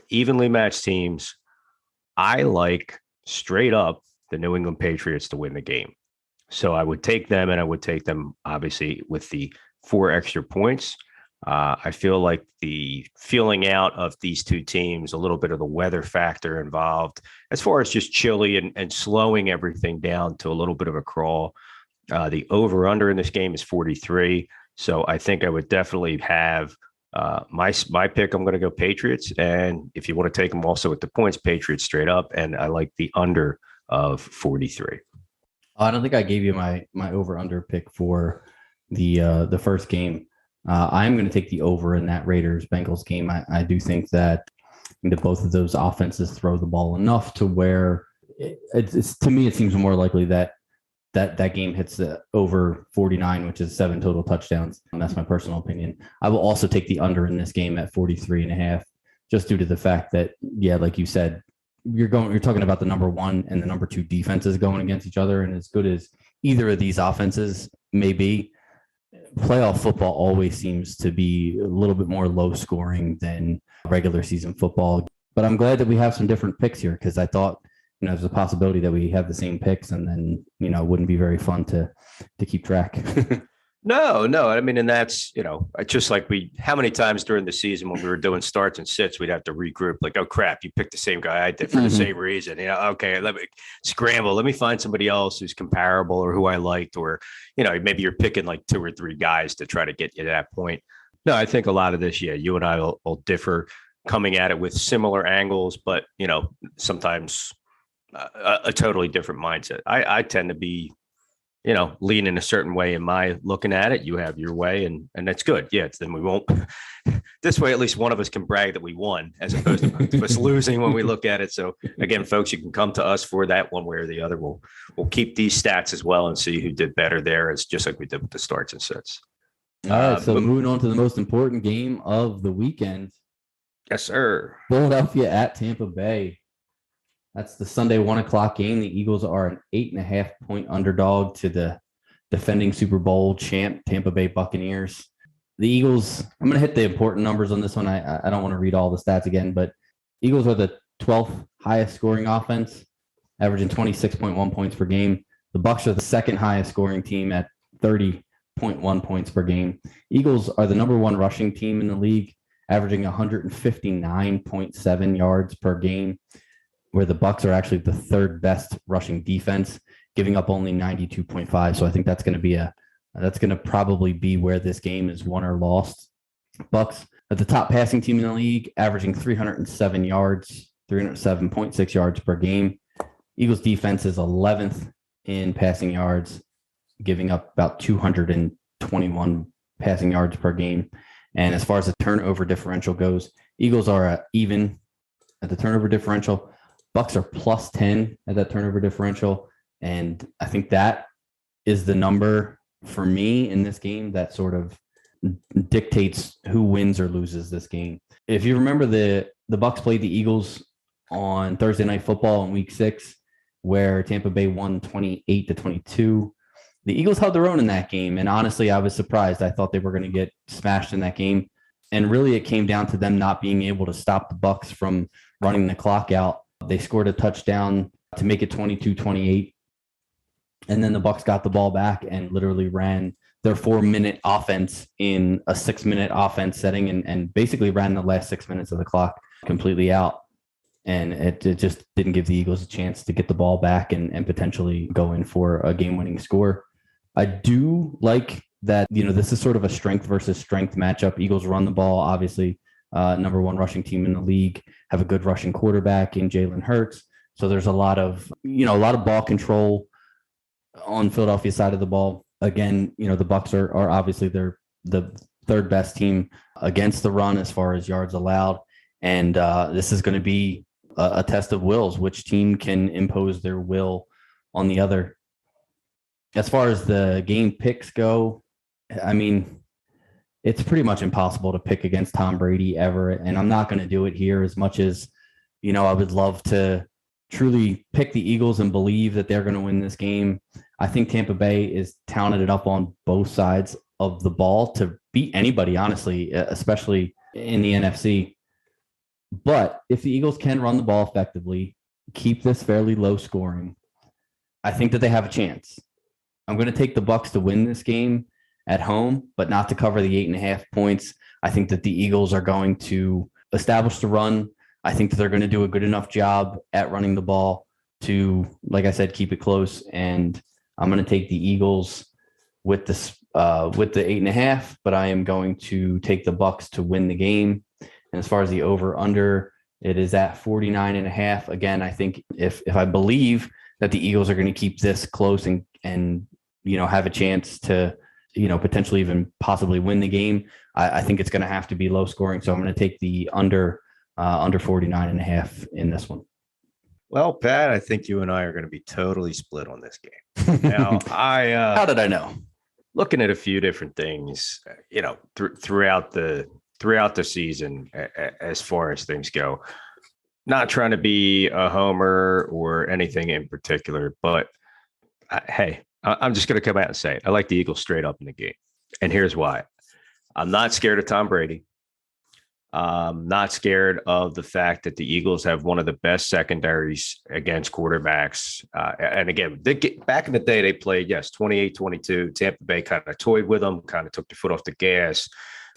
Evenly matched teams. I like straight up the New England Patriots to win the game. So I would take them, and I would take them obviously with the 4 extra points. I feel like the feeling out of these two teams, a little bit of the weather factor involved, as far as just chilly and slowing everything down to a little bit of a crawl. The over-under in this game is 43. So I think I would definitely have my pick. I'm going to go Patriots. And if you want to take them also with the points, Patriots straight up. And I like the under of 43. I don't think I gave you my over-under pick for the first game. I'm going to take the over in that Raiders-Bengals game. I do think that both of those offenses throw the ball enough to where it's to me, it seems more likely that game hits the over 49, which is 7 total touchdowns. And that's my personal opinion. I will also take the under in this game at 43.5, just due to the fact that, yeah, like you said, you're talking about the number 1 and the number 2 defenses going against each other. And as good as either of these offenses may be, playoff football always seems to be a little bit more low scoring than regular season football. But I'm glad that we have some different picks here, because I thought, there's a possibility that we have the same picks, and then, it wouldn't be very fun to keep track. No. I mean, and that's, just like how many times during the season when we were doing starts and sits, we'd have to regroup like, oh crap, you picked the same guy I did for the same reason. Okay, let me scramble. Let me find somebody else who's comparable or who I liked, or, maybe you're picking like 2 or 3 guys to try to get you to that point. No, I think a lot of this, you and I will differ coming at it with similar angles, but, sometimes a totally different mindset. I tend to be, lean in a certain way in my looking at it. You have your way, and that's good. Yeah. Then we won't, this way, at least one of us can brag that we won, as opposed to us losing when we look at it. So again, folks, you can come to us for that one way or the other. We'll keep these stats as well and see who did better there. It's just like we did with the starts and sets. All right. So moving on to the most important game of the weekend. Yes, sir. Philadelphia at Tampa Bay. That's the Sunday 1:00 game. The Eagles are an 8.5-point underdog to the defending Super Bowl champ Tampa Bay Buccaneers. The Eagles, I'm going to hit the important numbers on this one. I don't want to read all the stats again, but Eagles are the 12th highest scoring offense, averaging 26.1 points per game. The Bucs are the second highest scoring team at 30.1 points per game. Eagles are the number 1 rushing team in the league, averaging 159.7 yards per game, where the Bucs are actually the 3rd best rushing defense, giving up only 92.5. So I think that's going to probably be where this game is won or lost. Bucs are the top passing team in the league, averaging 307.6 yards per game. Eagles defense is 11th in passing yards, giving up about 221 passing yards per game. And as far as the turnover differential goes, Eagles are even at the turnover differential. Bucks are plus 10 at that turnover differential. And I think that is the number for me in this game that sort of dictates who wins or loses this game. If you remember, the Bucks played the Eagles on Thursday Night Football in Week 6, where Tampa Bay won 28-22. The Eagles held their own in that game, and honestly, I was surprised. I thought they were going to get smashed in that game, and really, it came down to them not being able to stop the Bucks from running the clock out. They scored a touchdown to make it 22-28, and then the Bucks got the ball back and literally ran their 4-minute offense in a 6-minute offense setting, and basically ran the last 6 minutes of the clock completely out. And it just didn't give the Eagles a chance to get the ball back and potentially go in for a game-winning score. I do like that, this is sort of a strength versus strength matchup. Eagles run the ball, obviously, number one rushing team in the league, have a good rushing quarterback in Jalen Hurts. So there's a lot of ball control on Philadelphia's side of the ball. Again, the Bucks are obviously they're the third best team against the run as far as yards allowed. And this is going to be a test of wills. Which team can impose their will on the other? As far as the game picks go, I mean, it's pretty much impossible to pick against Tom Brady ever. And I'm not going to do it here, as much as, I would love to truly pick the Eagles and believe that they're going to win this game. I think Tampa Bay is talented up on both sides of the ball to beat anybody, honestly, especially in the NFC. But if the Eagles can run the ball effectively, keep this fairly low scoring, I think that they have a chance. I'm going to take the Bucks to win this game at home, but not to cover the 8.5 points. I think that the Eagles are going to establish the run. I think that they're going to do a good enough job at running the ball to, like I said, keep it close. And I'm going to take the Eagles with the 8.5, but I am going to take the Bucks to win the game. And as far as the over/under, it is at 49.5. Again, I think if I believe that the Eagles are going to keep this close and have a chance to potentially even possibly win the game, I think it's going to have to be low scoring. So I'm going to take the under 49.5 in this one. Well, Pat, I think you and I are going to be totally split on this game. Now, How did I know? Looking at a few different things, throughout the season, as far as things go, not trying to be a homer or anything in particular, but hey, I'm just going to come out and say it. I like the Eagles straight up in the game. And here's why. I'm not scared of Tom Brady. Not scared of the fact that the Eagles have one of the best secondaries against quarterbacks. And again, back in the day, they played, 28-22. Tampa Bay kind of toyed with them, kind of took the foot off the gas.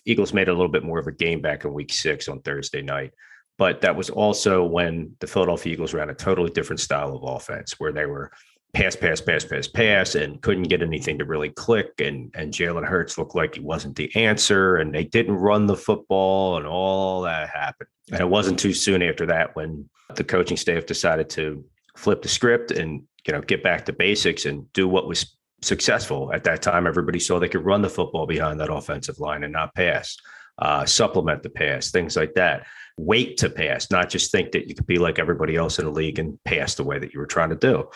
Eagles made a little bit more of a game back in Week 6 on Thursday night. But that was also when the Philadelphia Eagles ran a totally different style of offense, where they were pass, and couldn't get anything to really click. And Jalen Hurts looked like he wasn't the answer, and they didn't run the football, and all that happened. And it wasn't too soon after that when the coaching staff decided to flip the script and, get back to basics and do what was successful. At that time, everybody saw they could run the football behind that offensive line and not pass, supplement the pass, things like that. Wait to pass, not just think that you could be like everybody else in the league and pass the way that you were trying to do.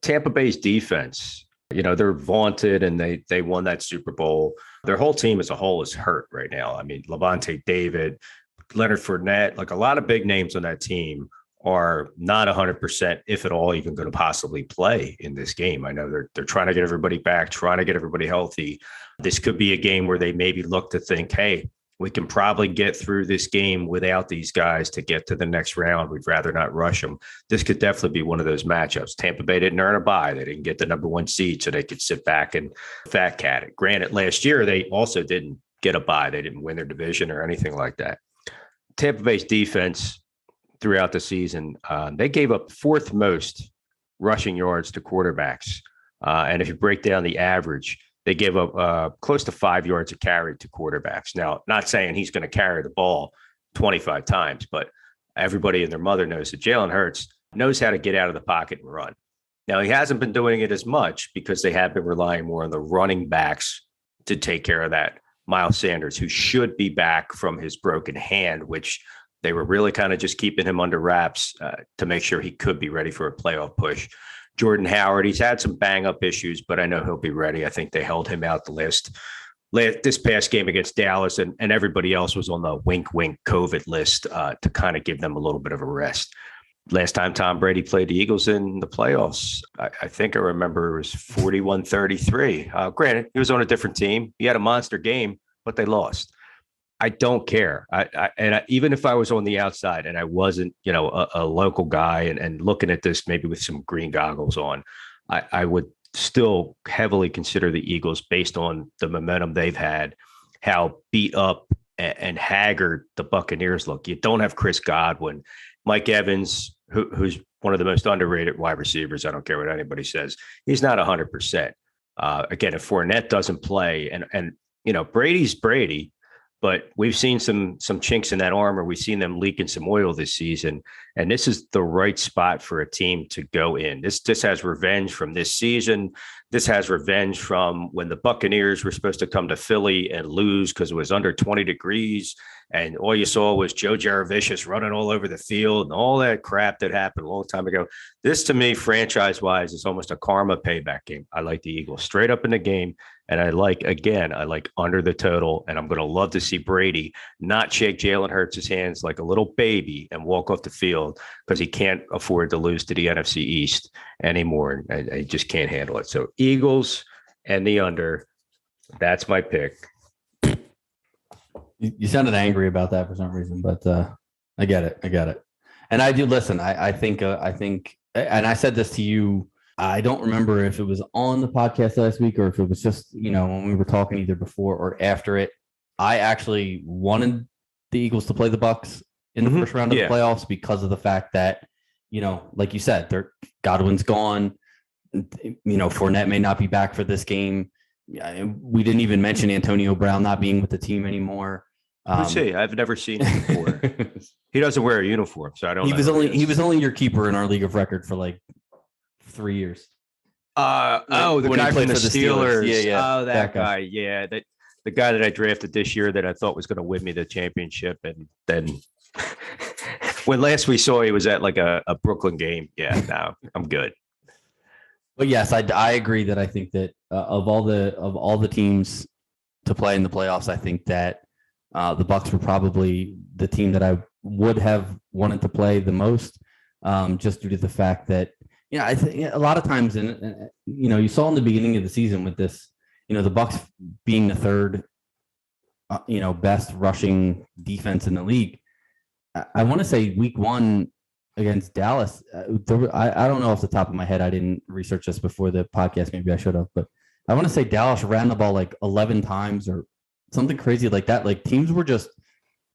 Tampa Bay's defense, they're vaunted and they won that Super Bowl. Their whole team as a whole is hurt right now. I mean, Levante David, Leonard Fournette, like a lot of big names on that team are not 100%, if at all, even going to possibly play in this game. I know they're trying to get everybody back, trying to get everybody healthy. This could be a game where they maybe look to think, hey, we can probably get through this game without these guys to get to the next round. We'd rather not rush them. This could definitely be one of those matchups. Tampa Bay didn't earn a bye. They didn't get the number one seed, so they could sit back and fat cat it. Granted, last year, they also didn't get a bye. They didn't win their division or anything like that. Tampa Bay's defense throughout the season, they gave up fourth most rushing yards to quarterbacks. And if you break down the average, they gave up close to 5 yards a carry to quarterbacks. Now, not saying he's going to carry the ball 25 times, but everybody and their mother knows that Jalen Hurts knows how to get out of the pocket and run. Now, he hasn't been doing it as much because they have been relying more on the running backs to take care of that Miles Sanders, who should be back from his broken hand, which they were really kind of just keeping him under wraps to make sure he could be ready for a playoff push. Jordan Howard, he's had some bang up issues, but I know he'll be ready. I think they held him out this past game against Dallas, and everybody else was on the wink COVID list to kind of give them a little bit of a rest. Last time Tom Brady played the Eagles in the playoffs, I think I remember it was 41-33. Granted, he was on a different team. He had a monster game, but they lost. I don't care. Even if I was on the outside and I wasn't, a local guy and looking at this maybe with some green goggles on, I would still heavily consider the Eagles based on the momentum they've had, how beat up and haggard the Buccaneers look. You don't have Chris Godwin. Mike Evans, who's one of the most underrated wide receivers. I don't care what anybody says. He's not 100%. Again, if Fournette doesn't play and Brady's Brady, but we've seen some chinks in that armor. We've seen them leaking some oil this season, and this is the right spot for a team to go in. This has revenge from this season. This has revenge from when the Buccaneers were supposed to come to Philly and lose because it was under 20 degrees, and all you saw was Joe Jaravicious running all over the field and all that crap that happened a long time ago. This, to me, franchise-wise, is almost a karma payback game. I like the Eagles straight up in the game. And I like under the total, and I'm going to love to see Brady not shake Jalen Hurts' hands like a little baby and walk off the field because he can't afford to lose to the NFC East anymore. And he just can't handle it. So Eagles and the under, that's my pick. You sounded angry about that for some reason, but I get it. And I do listen. I think, and I said this to you. I don't remember if it was on the podcast last week or if it was just, when we were talking either before or after it. I actually wanted the Eagles to play the Bucs in the first round of the playoffs because of the fact that, like you said, Godwin's gone. Fournette may not be back for this game. We didn't even mention Antonio Brown not being with the team anymore. Who's he? I've never seen him before. He doesn't wear a uniform, so I don't know. He was only your keeper in our league of record for like 3 years. The guy from the Steelers. Yeah. Oh, that guy. Yeah. The guy that I drafted this year that I thought was going to win me the championship. And then when last we saw, he was at like a Brooklyn game. Yeah, no, I'm good. But yes, I agree that I think that of all the teams to play in the playoffs, I think that the Bucs were probably the team that I would have wanted to play the most, just due to the fact that, I think a lot of times, you saw in the beginning of the season with this, the Bucs being the third, best rushing defense in the league. I want to say week 1 against Dallas. I don't know off the top of my head. I didn't research this before the podcast. Maybe I should have, but I want to say Dallas ran the ball like 11 times or something crazy like that. Like teams were just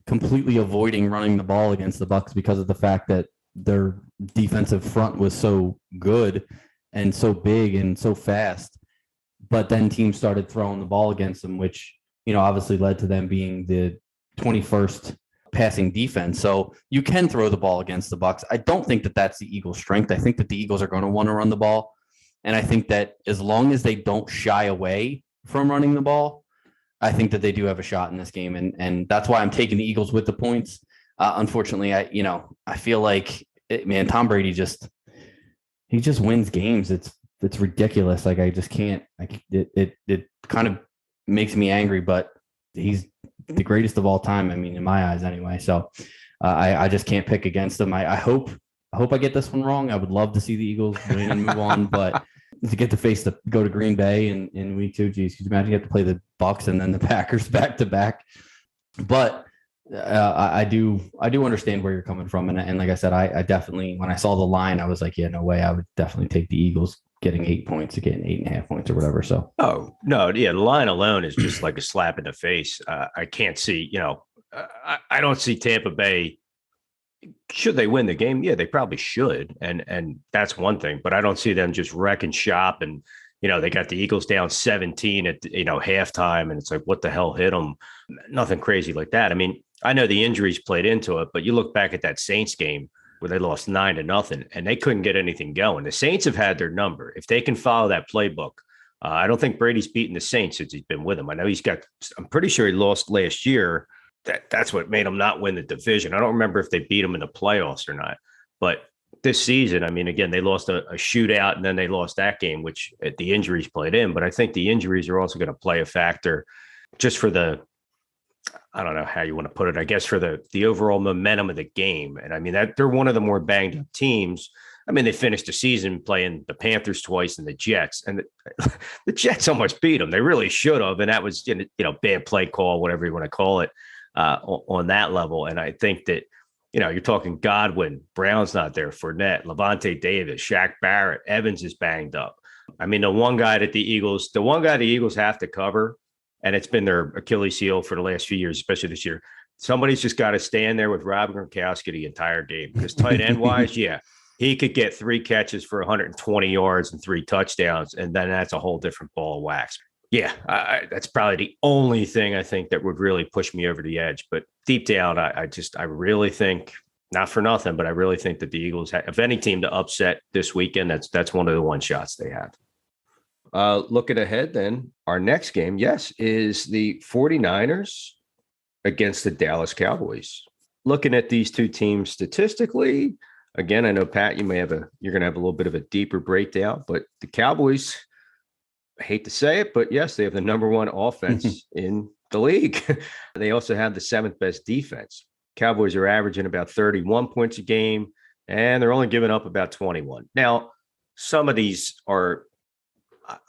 completely avoiding running the ball against the Bucs because of the fact that their defensive front was so good and so big and so fast, but then teams started throwing the ball against them, which, obviously led to them being the 21st passing defense. So you can throw the ball against the Bucs. I don't think that that's the Eagles' strength. I think that the Eagles are going to want to run the ball. And I think that as long as they don't shy away from running the ball, I think that they do have a shot in this game. And that's why I'm taking the Eagles with the points. Unfortunately, I feel like, Tom Brady just wins games. It's ridiculous. Like I just can't. It kind of makes me angry, but he's the greatest of all time. I mean, in my eyes, anyway. So I just can't pick against him. I hope I get this one wrong. I would love to see the Eagles win and move on, but to get to go to Green Bay in week 2, geez, could you imagine you have to play the Bucs and then the Packers back to back? But I do understand where you're coming from. And like I said, I definitely, when I saw the line, I was like, yeah, no way. I would definitely take the Eagles getting 8 points to getting 8.5 points or whatever. So, oh, no. Yeah. The line alone is just like a slap in the face. I can't see, I don't see Tampa Bay. Should they win the game? Yeah, they probably should. And that's one thing, but I don't see them just wrecking shop and, they got the Eagles down 17 at, halftime. And it's like, what the hell hit them? Nothing crazy like that. I mean, I know the injuries played into it, but you look back at that Saints game where they lost 9-0 and they couldn't get anything going. The Saints have had their number. If they can follow that playbook, I don't think Brady's beaten the Saints since he's been with them. I know I'm pretty sure he lost last year. That's what made him not win the division. I don't remember if they beat him in the playoffs or not. But this season, I mean, again, they lost a shootout and then they lost that game, which the injuries played in. But I think the injuries are also going to play a factor just for I don't know how you want to put it, I guess for the overall momentum of the game. And I mean, they're one of the more banged up teams. I mean, they finished the season playing the Panthers twice and the Jets, and the Jets almost beat them. They really should have. And that was, bad play call, whatever you want to call it, on that level. And I think that, you're talking Godwin, Brown's not there, Fournette, Levante Davis, Shaq Barrett, Evans is banged up. I mean, the one guy the Eagles have to cover, and it's been their Achilles heel for the last few years, especially this year. Somebody's just got to stand there with Rob Gronkowski the entire game, because tight end wise, yeah, he could get 3 catches for 120 yards and 3 touchdowns, and then that's a whole different ball of wax. Yeah, that's probably the only thing I think that would really push me over the edge. But deep down, I really think, not for nothing, but I really think that the Eagles, if any team to upset this weekend, that's one of the one shots they have. Looking ahead then, our next game, yes, is the 49ers against the Dallas Cowboys. Looking at these two teams statistically, again, I know, Pat, you're going to have a little bit of a deeper breakdown, but the Cowboys, I hate to say it, but yes, they have the number 1 offense in the league. They also have the 7th best defense. Cowboys are averaging about 31 points a game, and they're only giving up about 21. Now, some of these are,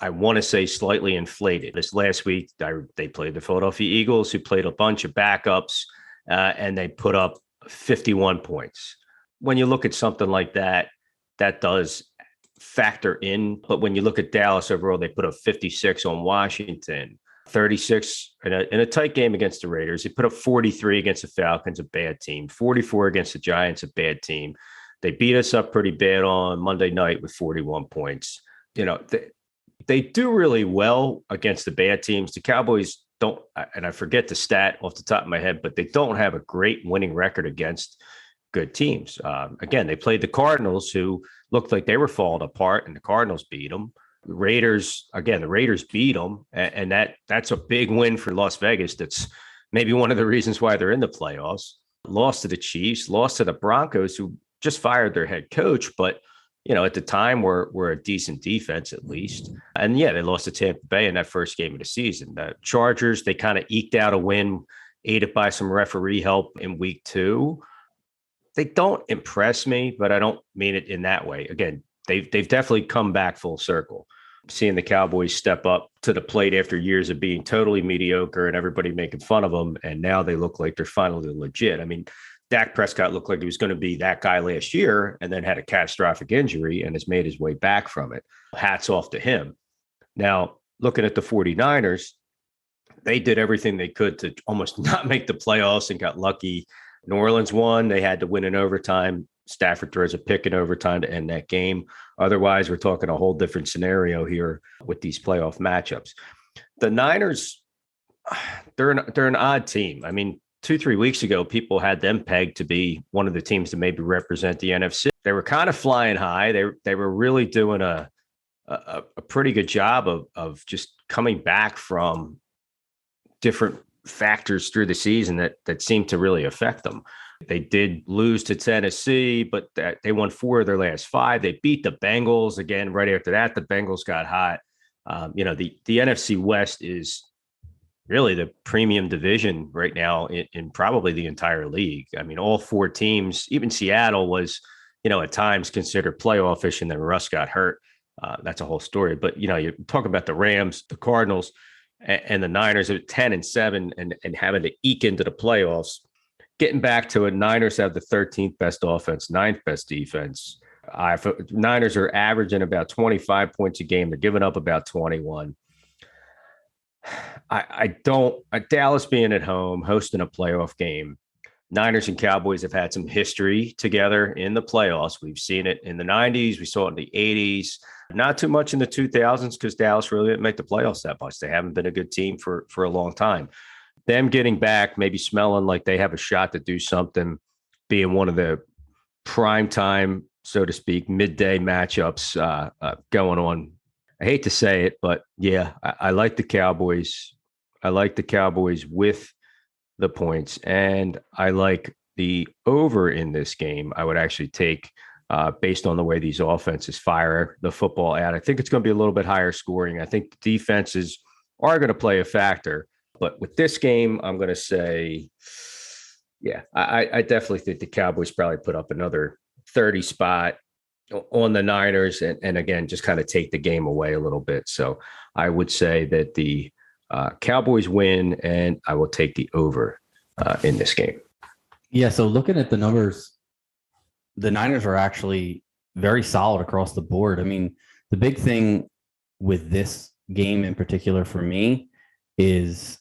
I want to say, slightly inflated. This last week, they played the Philadelphia Eagles, who played a bunch of backups, and they put up 51 points. When you look at something like that, that does factor in. But when you look at Dallas overall, they put up 56 on Washington, 36 in a tight game against the Raiders. They put up 43 against the Falcons, a bad team, 44 against the Giants, a bad team. They beat us up pretty bad on Monday night with 41 points. They do really well against the bad teams. The Cowboys don't, and I forget the stat off the top of my head, but they don't have a great winning record against good teams. Again, they played the Cardinals, who looked like they were falling apart, and the Cardinals beat them. The Raiders beat them, and that's a big win for Las Vegas. That's maybe one of the reasons why they're in the playoffs. Lost to the Chiefs, lost to the Broncos, who just fired their head coach, but at the time we're a decent defense at least. And yeah, they lost to Tampa Bay in that first game of the season. The Chargers, they kind of eked out a win, aided by some referee help in week 2. They don't impress me, but I don't mean it in that way. Again, they've definitely come back full circle. Seeing the Cowboys step up to the plate after years of being totally mediocre and everybody making fun of them, and now they look like they're finally legit. I mean, Dak Prescott looked like he was going to be that guy last year, and then had a catastrophic injury and has made his way back from it. Hats off to him. Now, looking at the 49ers, they did everything they could to almost not make the playoffs and got lucky. New Orleans won. They had to win in overtime. Stafford throws a pick in overtime to end that game. Otherwise, we're talking a whole different scenario here with these playoff matchups. The Niners, they're an odd team. I mean, 2-3 weeks ago, people had them pegged to be one of the teams to maybe represent the NFC. They were kind of flying high. They were really doing a pretty good job of just coming back from different factors through the season that seemed to really affect them. They did lose to Tennessee, but they won 4 of their last 5. They beat the Bengals again. Right after that, the Bengals got hot. The NFC West is really the premium division right now in probably the entire league. I mean, all 4 teams, even Seattle was, at times considered playoff-ish, and then Russ got hurt. That's a whole story. But, you talk about the Rams, the Cardinals, and the Niners at 10-7 and having to eke into the playoffs. Getting back to it, Niners have the 13th best offense, 9th best defense. Niners are averaging about 25 points a game. They're giving up about 21. Dallas being at home, hosting a playoff game, Niners and Cowboys have had some history together in the playoffs. We've seen it in the 90s. We saw it in the 80s. Not too much in the 2000s because Dallas really didn't make the playoffs that much. They haven't been a good team for a long time. Them getting back, maybe smelling like they have a shot to do something, being one of the prime time, so to speak, midday matchups going on I hate to say it, but yeah, I like the Cowboys. I like the Cowboys with the points, and I like the over in this game. I would actually take, based on the way these offenses fire the football out. I think it's going to be a little bit higher scoring. I think defenses are going to play a factor. But with this game, I'm going to say, yeah, I definitely think the Cowboys probably put up another 30 spot on the Niners, and again, just kind of take the game away a little bit. So I would say that the Cowboys win, and I will take the over in this game. Yeah, so looking at the numbers, the Niners are actually very solid across the board. I mean, the big thing with this game in particular for me is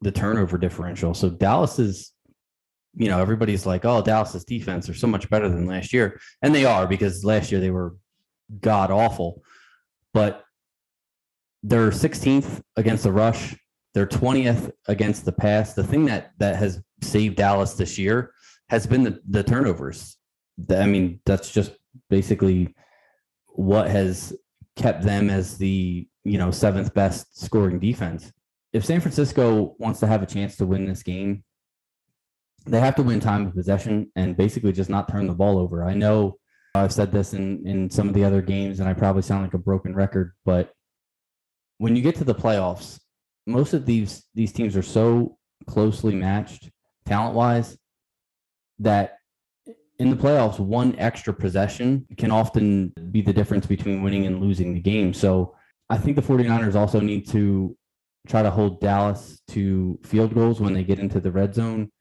the turnover differential. So Dallas is, everybody's like, oh, Dallas's defense are so much better than last year. And they are, because last year they were god awful. But they're 16th against the rush. They're 20th against the pass. The thing that has saved Dallas this year has been the turnovers. I mean, that's just basically what has kept them as the, seventh best scoring defense. If San Francisco wants to have a chance to win this game, they have to win time of possession and basically just not turn the ball over. I know I've said this in some of the other games, and I probably sound like a broken record, but when you get to the playoffs, most of these teams are so closely matched talent-wise that in the playoffs, one extra possession can often be the difference between winning and losing the game. So I think the 49ers also need to try to hold Dallas to field goals when they get into the red zone.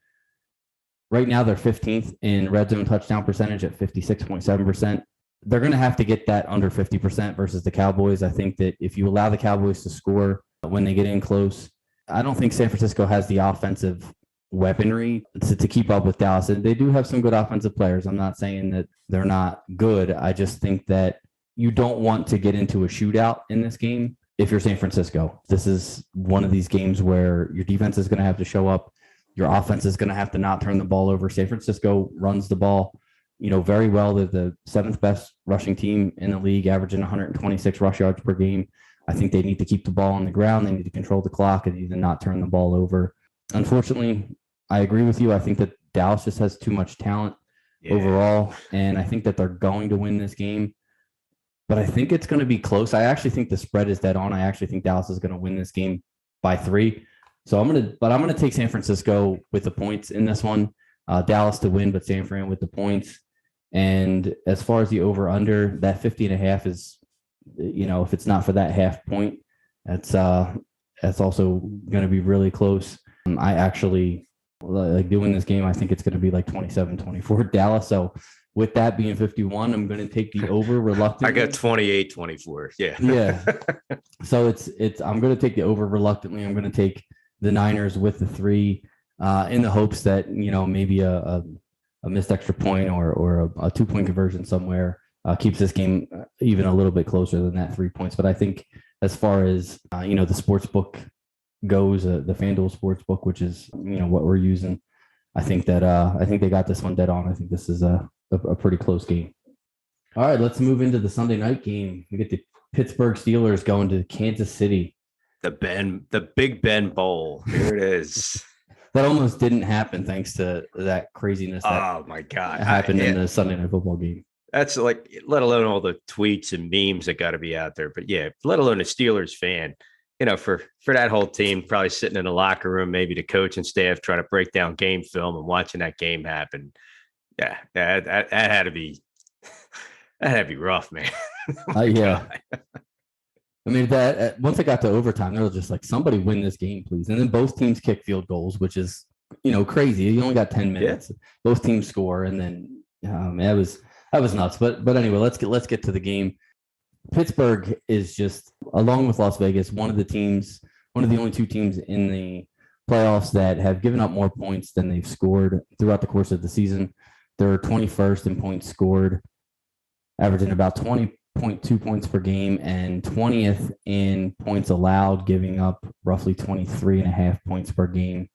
Right now, they're 15th in red zone touchdown percentage at 56.7%. They're going to have to get that under 50% versus the Cowboys. I think that if you allow the Cowboys to score when they get in close, I don't think San Francisco has the offensive weaponry to keep up with Dallas. And they do have some good offensive players. I'm not saying that they're not good. I just think that you don't want to get into a shootout in this game if you're San Francisco. This is one of these games where your defense is going to have to show up. Your offense is going to have to not turn the ball over. San Francisco runs the ball, very well. They're the seventh best rushing team in the league, averaging 126 rush yards per game. I think they need to keep the ball on the ground. They need to control the clock and need to not turn the ball over. Unfortunately, I agree with you. I think that Dallas just has too much talent overall, and I think that they're going to win this game. But I think it's going to be close. I actually think the spread is dead on. I actually think Dallas is going to win this game by 3. So I'm going to take San Francisco with the points in this one. Dallas to win, but San Fran with the points. And as far as the over under, that 50.5 is, if it's not for that half point, that's also going to be really close. I actually like doing this game. I think it's going to be like 27-24 Dallas. So with that being 51, I'm going to take the over reluctantly. I got 28-24. Yeah. Yeah. So I'm going to take the over reluctantly. I'm going to take the Niners with the 3 in the hopes that, maybe a missed extra point or a 2-point conversion somewhere keeps this game even a little bit closer than that 3 points. But I think as far as, the sports book goes, the FanDuel sports book, which is, what we're using, I think that I think they got this one dead on. I think this is a pretty close game. All right, let's move into the Sunday night game. We get the Pittsburgh Steelers going to Kansas City. The Big Ben Bowl. Here it is. That almost didn't happen thanks to that craziness that oh my God happened in the Sunday night football game. That's like, let alone all the tweets and memes that got to be out there. But yeah, let alone a Steelers fan, for that whole team probably sitting in the locker room, maybe the coach and staff trying to break down game film and watching that game happen. Yeah, that had to be rough, man. Yeah. I mean, that once it got to overtime, they were just like, somebody win this game, please. And then both teams kick field goals, which is, crazy. You only got 10 minutes. Yeah. Both teams score. And then that was nuts. But anyway, let's get to the game. Pittsburgh is just, along with Las Vegas, one of the only 2 teams in the playoffs that have given up more points than they've scored throughout the course of the season. They're 21st in points scored, averaging about 20.2 points per game, and 20th in points allowed, giving up roughly 23.5 points per game.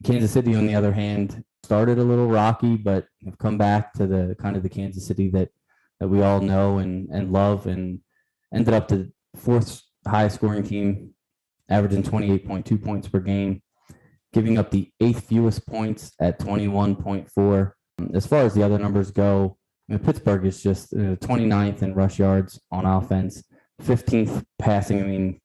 Kansas City, on the other hand, started a little rocky, but have come back to the kind of the Kansas City that we all know and love, and ended up fourth highest scoring team, averaging 28.2 points per game, giving up the eighth fewest points at 21.4. As far as the other numbers go, Pittsburgh is just 29th in rush yards on offense, 15th passing. I mean,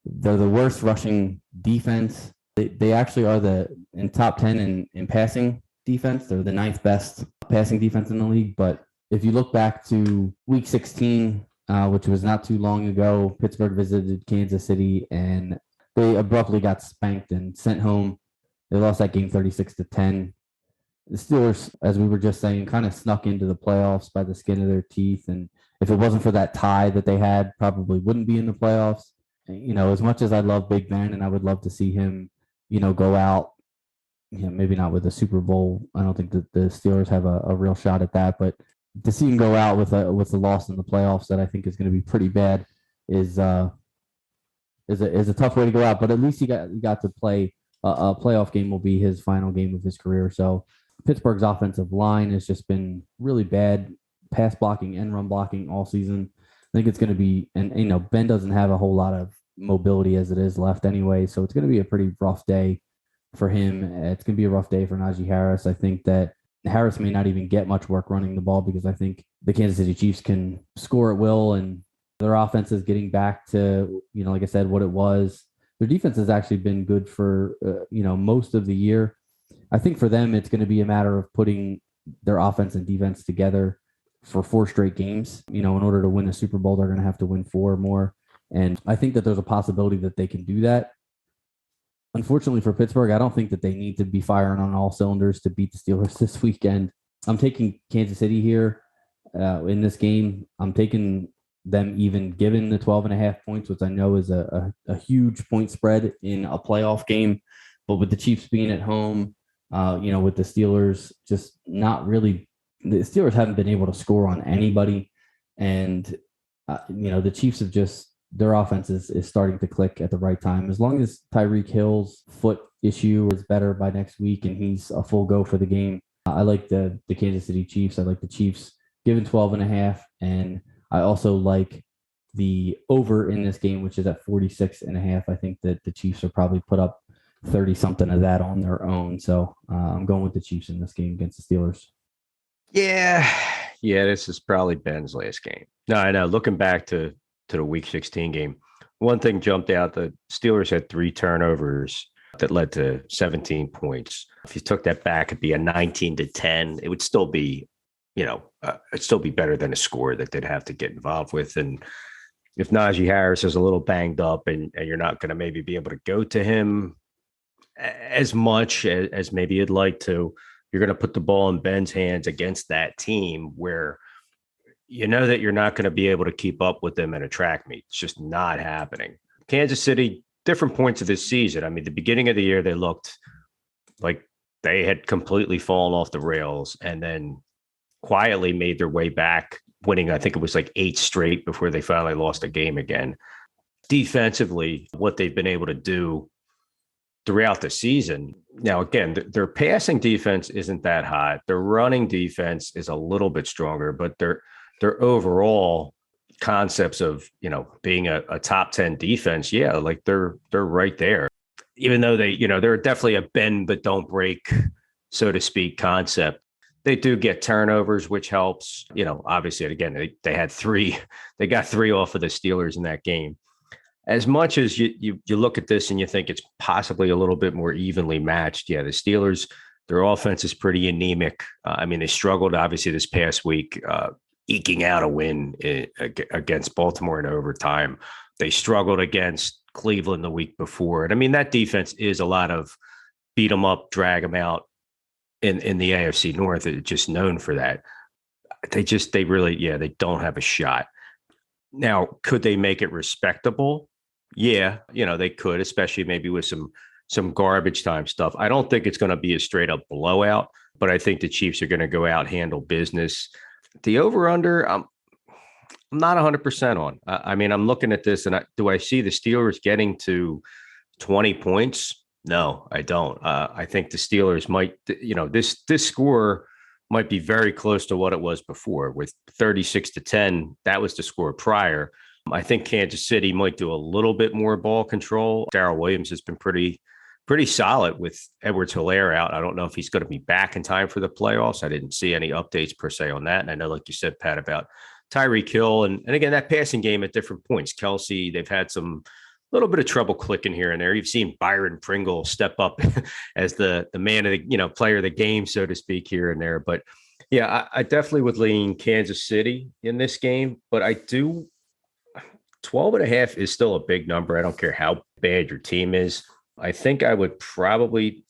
they're the worst rushing defense. They actually are in top 10 in passing defense. They're the ninth best passing defense in the league. But if you look back to week 16, which was not too long ago, Pittsburgh visited Kansas City and they abruptly got spanked and sent home. They lost that game 36-10. The Steelers, as we were just saying, kind of snuck into the playoffs by the skin of their teeth. And if it wasn't for that tie that they had, probably wouldn't be in the playoffs. As much as I love Big Ben and I would love to see him, go out, maybe not with a Super Bowl. I don't think that the Steelers have a real shot at that, but to see him go out with a loss in the playoffs that I think is going to be pretty bad is a tough way to go out. But at least he got to play a playoff game. Will be his final game of his career. So Pittsburgh's offensive line has just been really bad, pass blocking and run blocking all season. I think it's going to be, and Ben doesn't have a whole lot of mobility as it is left anyway, so it's going to be a pretty rough day for him. It's going to be a rough day for Najee Harris. I think that Harris may not even get much work running the ball because I think the Kansas City Chiefs can score at will, and their offense is getting back to, like I said, what it was. Their defense has actually been good for, most of the year. I think for them, it's going to be a matter of putting their offense and defense together for 4 straight games. In order to win a Super Bowl, they're going to have to win 4 more. And I think that there's a possibility that they can do that. Unfortunately for Pittsburgh, I don't think that they need to be firing on all cylinders to beat the Steelers this weekend. I'm taking Kansas City here in this game. I'm taking them even given the 12.5 points, which I know is a huge point spread in a playoff game. But with the Chiefs being at home, with the Steelers just not really, the Steelers haven't been able to score on anybody. And, the Chiefs have just, their offense is starting to click at the right time. As long as Tyreek Hill's foot issue is better by next week and he's a full go for the game, I like the Kansas City Chiefs. I like the Chiefs given 12.5. And I also like the over in this game, which is at 46.5. I think that the Chiefs will probably put up 30 something of that on their own. So I'm going with the Chiefs in this game against the Steelers. Yeah, this is probably Ben's last game. No, I know. Looking back to the Week 16 game, one thing jumped out: the Steelers had 3 turnovers that led to 17 points. If you took that back, it'd be a 19-10. It would still be, it'd still be better than a score that they'd have to get involved with. And if Najee Harris is a little banged up and you're not going to maybe be able to go to him as much as maybe you'd like to, you're going to put the ball in Ben's hands against that team where that you're not going to be able to keep up with them in a track meet. It's just not happening. Kansas City, different points of this season. I mean, the beginning of the year, they looked like they had completely fallen off the rails and then quietly made their way back, winning, I think it was like 8 straight before they finally lost a game again. Defensively, what they've been able to do throughout the season. Now, again, their passing defense isn't that hot. Their running defense is a little bit stronger, but their overall concepts of, being a top 10 defense, like they're right there. Even though they're definitely a bend but don't break, so to speak, concept. They do get turnovers, which helps. Obviously, again, they had 3. They got 3 off of the Steelers in that game. As much as you look at this and you think it's possibly a little bit more evenly matched, the Steelers, their offense is pretty anemic. They struggled, obviously, this past week, eking out a win against Baltimore in overtime. They struggled against Cleveland the week before. And, that defense is a lot of beat them up, drag them out in the AFC North. It's just known for that. They really they don't have a shot. Now, could they make it respectable? Yeah, they could, especially maybe with some garbage time stuff. I don't think it's going to be a straight up blowout, but I think the Chiefs are going to go out, handle business. The over-under, I'm not 100% on. I'm looking at this, and do I see the Steelers getting to 20 points? No, I don't. I think the Steelers might, this score might be very close to what it was before with 36-10. That was the score prior. I think Kansas City might do a little bit more ball control. Darrell Williams has been pretty solid with Edwards-Helaire out. I don't know if he's going to be back in time for the playoffs. I didn't see any updates per se on that. And I know, like you said, Pat, about Tyreek Hill. And again, that passing game at different points. Kelsey, they've had some little bit of trouble clicking here and there. You've seen Byron Pringle step up as the man of the, player of the game, so to speak, here and there. But yeah, I definitely would lean Kansas City in this game, but I do 12.5 is still a big number. I don't care how bad your team is. I think I would probably,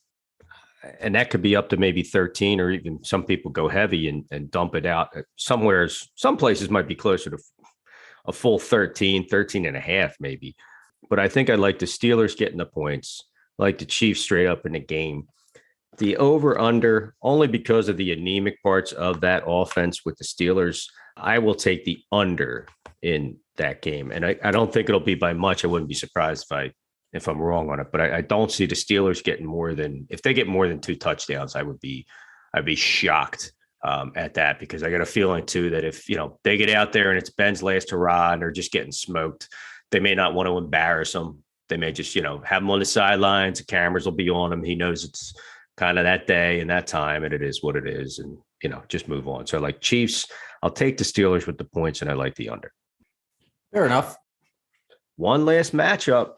and that could be up to maybe 13, or even some people go heavy and dump it out somewhere. Some places might be closer to a full 13.5 maybe. But I think I like the Steelers getting the points, I like the Chiefs straight up in the game. The over under, only because of the anemic parts of that offense with the Steelers, I will take the under in that game. And I don't think it'll be by much. I wouldn't be surprised if I'm wrong on it, but I don't see the Steelers getting if they get more than 2 touchdowns, I'd be shocked at that, because I got a feeling too that if, they get out there and it's Ben's last hurrah and they're just getting smoked, they may not want to embarrass them. They may just, have him on the sidelines. The cameras will be on him. He knows it's kind of that day and that time, and it is what it is, and, just move on. So like Chiefs, I'll take the Steelers with the points, and I like the under. Fair enough. One last matchup.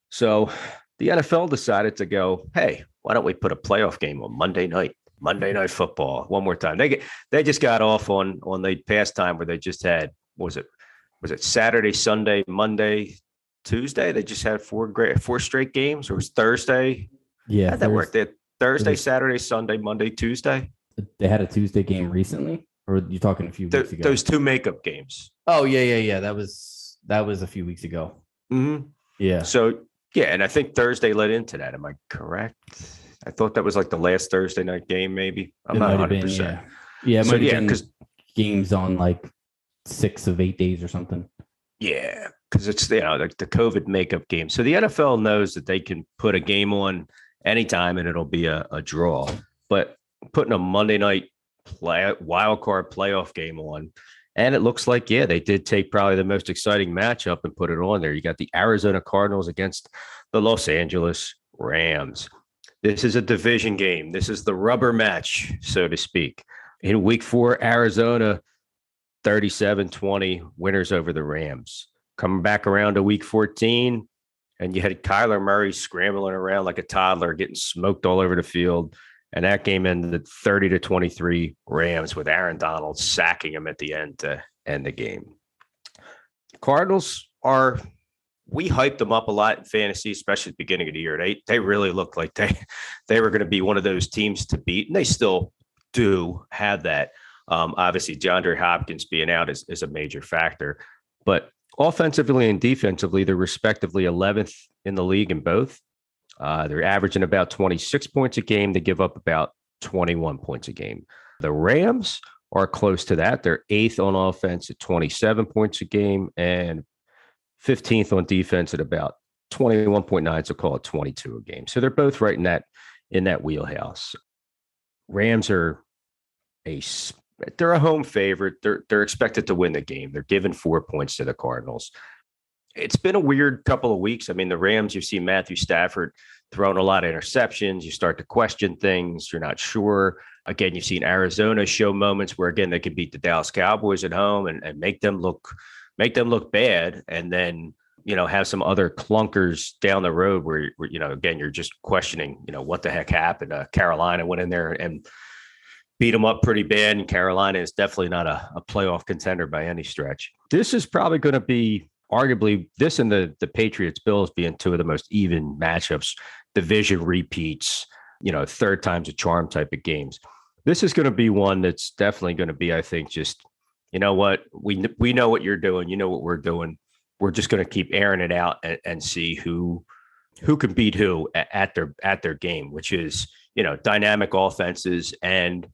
So the NFL decided to go, hey, why don't we put a playoff game on Monday Night Football one more time? They just got off on the past time where they just had, was it Saturday, Sunday, Monday, Tuesday? They just had four straight games, or it was Thursday? Yeah. How'd that work? They had Thursday, Saturday, Sunday, Monday, Tuesday? They had a Tuesday game recently, or are you talking a few weeks ago? Those 2 makeup games. Oh, yeah. That was a few weeks ago. Mm-hmm. Yeah. So, yeah, and I think Thursday led into that. Am I correct? I thought that was like the last Thursday night game, maybe. I'm not 100%. Yeah, it might have been because games on like 6 of 8 days or something. Yeah, because it's, like the COVID makeup game. So the NFL knows that they can put a game on anytime and it'll be a draw. But putting a Monday night wild card playoff game on, and it looks like, they did take probably the most exciting matchup and put it on there. You got the Arizona Cardinals against the Los Angeles Rams. This is a division game. This is the rubber match, so to speak. In week 4, Arizona 37-20 winners over the Rams. Coming back around to week 14, and you had Kyler Murray scrambling around like a toddler, getting smoked all over the field. And that game ended 30-23 Rams, with Aaron Donald sacking him at the end to end the game. Cardinals we hyped them up a lot in fantasy, especially at the beginning of the year. They really looked like they were going to be one of those teams to beat, and they still do have that. Obviously, DeAndre Hopkins being out is a major factor, but offensively and defensively, they're respectively 11th in the league in both. They're averaging about 26 points a game. They give up about 21 points a game. The Rams are close to that. They're 8th on offense at 27 points a game and 15th on defense at about 21.9, so call it 22 a game. So they're both right in that wheelhouse. Rams are they're a home favorite. They're expected to win the game. They're giving 4 points to the Cardinals. It's been a weird couple of weeks. I mean, the Rams, you've seen Matthew Stafford throwing a lot of interceptions. You start to question things. You're not sure. Again, you've seen Arizona show moments where, again, they could beat the Dallas Cowboys at home and make them look bad. And then, have some other clunkers down the road where again, you're just questioning, what the heck happened. Carolina went in there and beat them up pretty bad. And Carolina is definitely not a playoff contender by any stretch. This is probably going to be arguably this and the Patriots Bills being 2 of the most even matchups, division repeats, third time's a charm type of games. This is going to be one that's definitely going to be, I think, just, you know what, we know what you're doing. You know what we're doing. We're just going to keep airing it out and see who can beat who at their game, which is, dynamic offenses and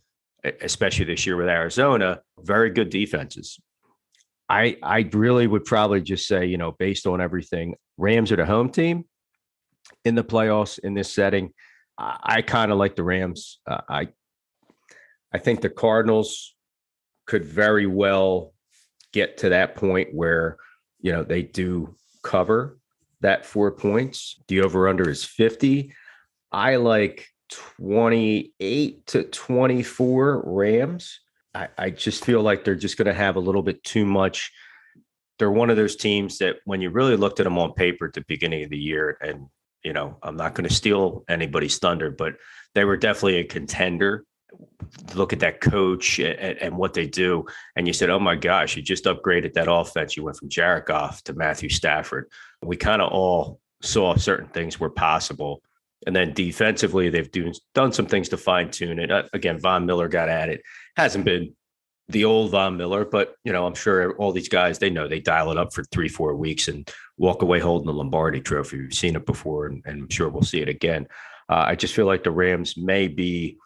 especially this year with Arizona, very good defenses. I really would probably just say, based on everything, Rams are the home team in the playoffs in this setting. I kind of like the Rams. I think the Cardinals could very well get to that point where they do cover that 4 points. The over-under is 50. I like 28-24 Rams. I just feel like they're just going to have a little bit too much. They're one of those teams that when you really looked at them on paper at the beginning of the year, and, I'm not going to steal anybody's thunder, but they were definitely a contender. Look at that coach and what they do. And you said, oh my gosh, you just upgraded that offense. You went from Jared Goff to Matthew Stafford. We kind of all saw certain things were possible. And then defensively, they've done some things to fine tune it. Again, Von Miller got at it. Hasn't been the old Von Miller, but, I'm sure all these guys, they know they dial it up for 3-4 weeks and walk away holding the Lombardi trophy. We've seen it before, and I'm sure we'll see it again. I just feel like the Rams may be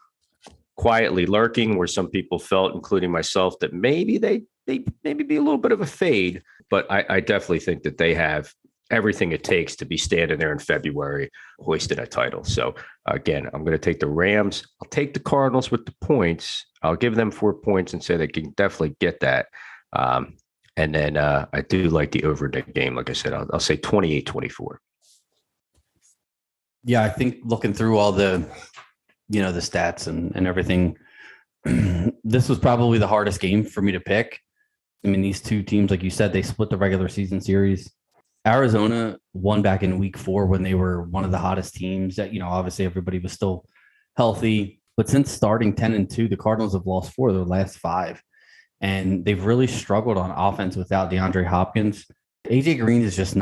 quietly lurking, where some people felt, including myself, that maybe they maybe be a little bit of a fade. But I definitely think that they have everything it takes to be standing there in February hoisting a title. So again, I'm going to take the Rams. I'll take the Cardinals with the points. I'll give them 4 points and say they can definitely get that. And then I do like the over the game. Like I said, I'll say 28-24. Yeah, I think looking through all the, the stats and everything, this was probably the hardest game for me to pick. I mean, these two teams, like you said, they split the regular season series. Arizona won back in week 4 when they were one of the hottest teams that, obviously everybody was still healthy. But since starting 10-2, the Cardinals have lost 4 of their last 5. And they've really struggled on offense without DeAndre Hopkins. AJ Green is just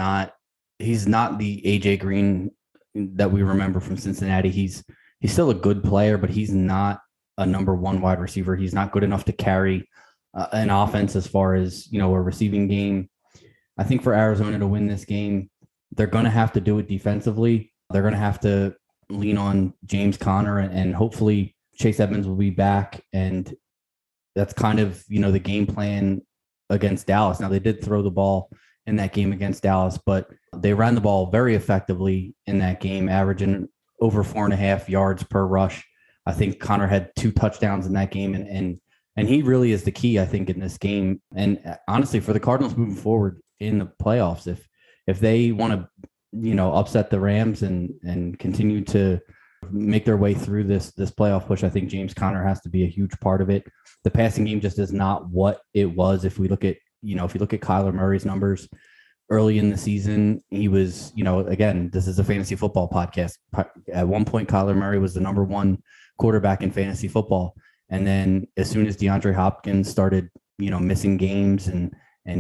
he's not the AJ Green that we remember from Cincinnati. He's still a good player, but he's not a number 1 wide receiver. He's not good enough to carry an offense as far as, a receiving game. I think for Arizona to win this game, they're going to have to do it defensively. They're going to have to lean on James Conner, and hopefully Chase Edmonds will be back. And that's kind of, the game plan against Dallas. Now, they did throw the ball in that game against Dallas, but they ran the ball very effectively in that game, averaging over 4.5 yards per rush. I think Conner had 2 touchdowns in that game, and he really is the key, I think, in this game. And honestly, for the Cardinals moving forward in the playoffs, if they want to, upset the Rams and continue to make their way through this playoff push, I think James Conner has to be a huge part of it. The passing game just is not what it was. If we look at, if you look at Kyler Murray's numbers early in the season, he was, again, this is a fantasy football podcast. At one point, Kyler Murray was the number 1 quarterback in fantasy football. And then as soon as DeAndre Hopkins started, missing games and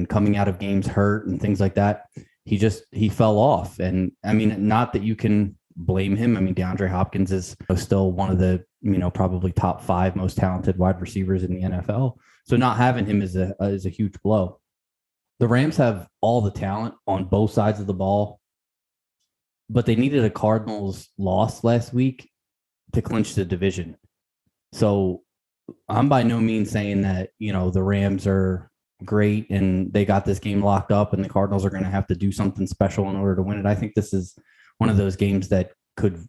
coming out of games hurt and things like that, he fell off. And I mean, not that you can blame him. I mean, DeAndre Hopkins is still one of the, probably top 5 most talented wide receivers in the NFL. So not having him is a huge blow. The Rams have all the talent on both sides of the ball, but they needed a Cardinals loss last week to clinch the division. So I'm by no means saying that, the Rams are great and they got this game locked up and the Cardinals are going to have to do something special in order to win it. I think this is one of those games that could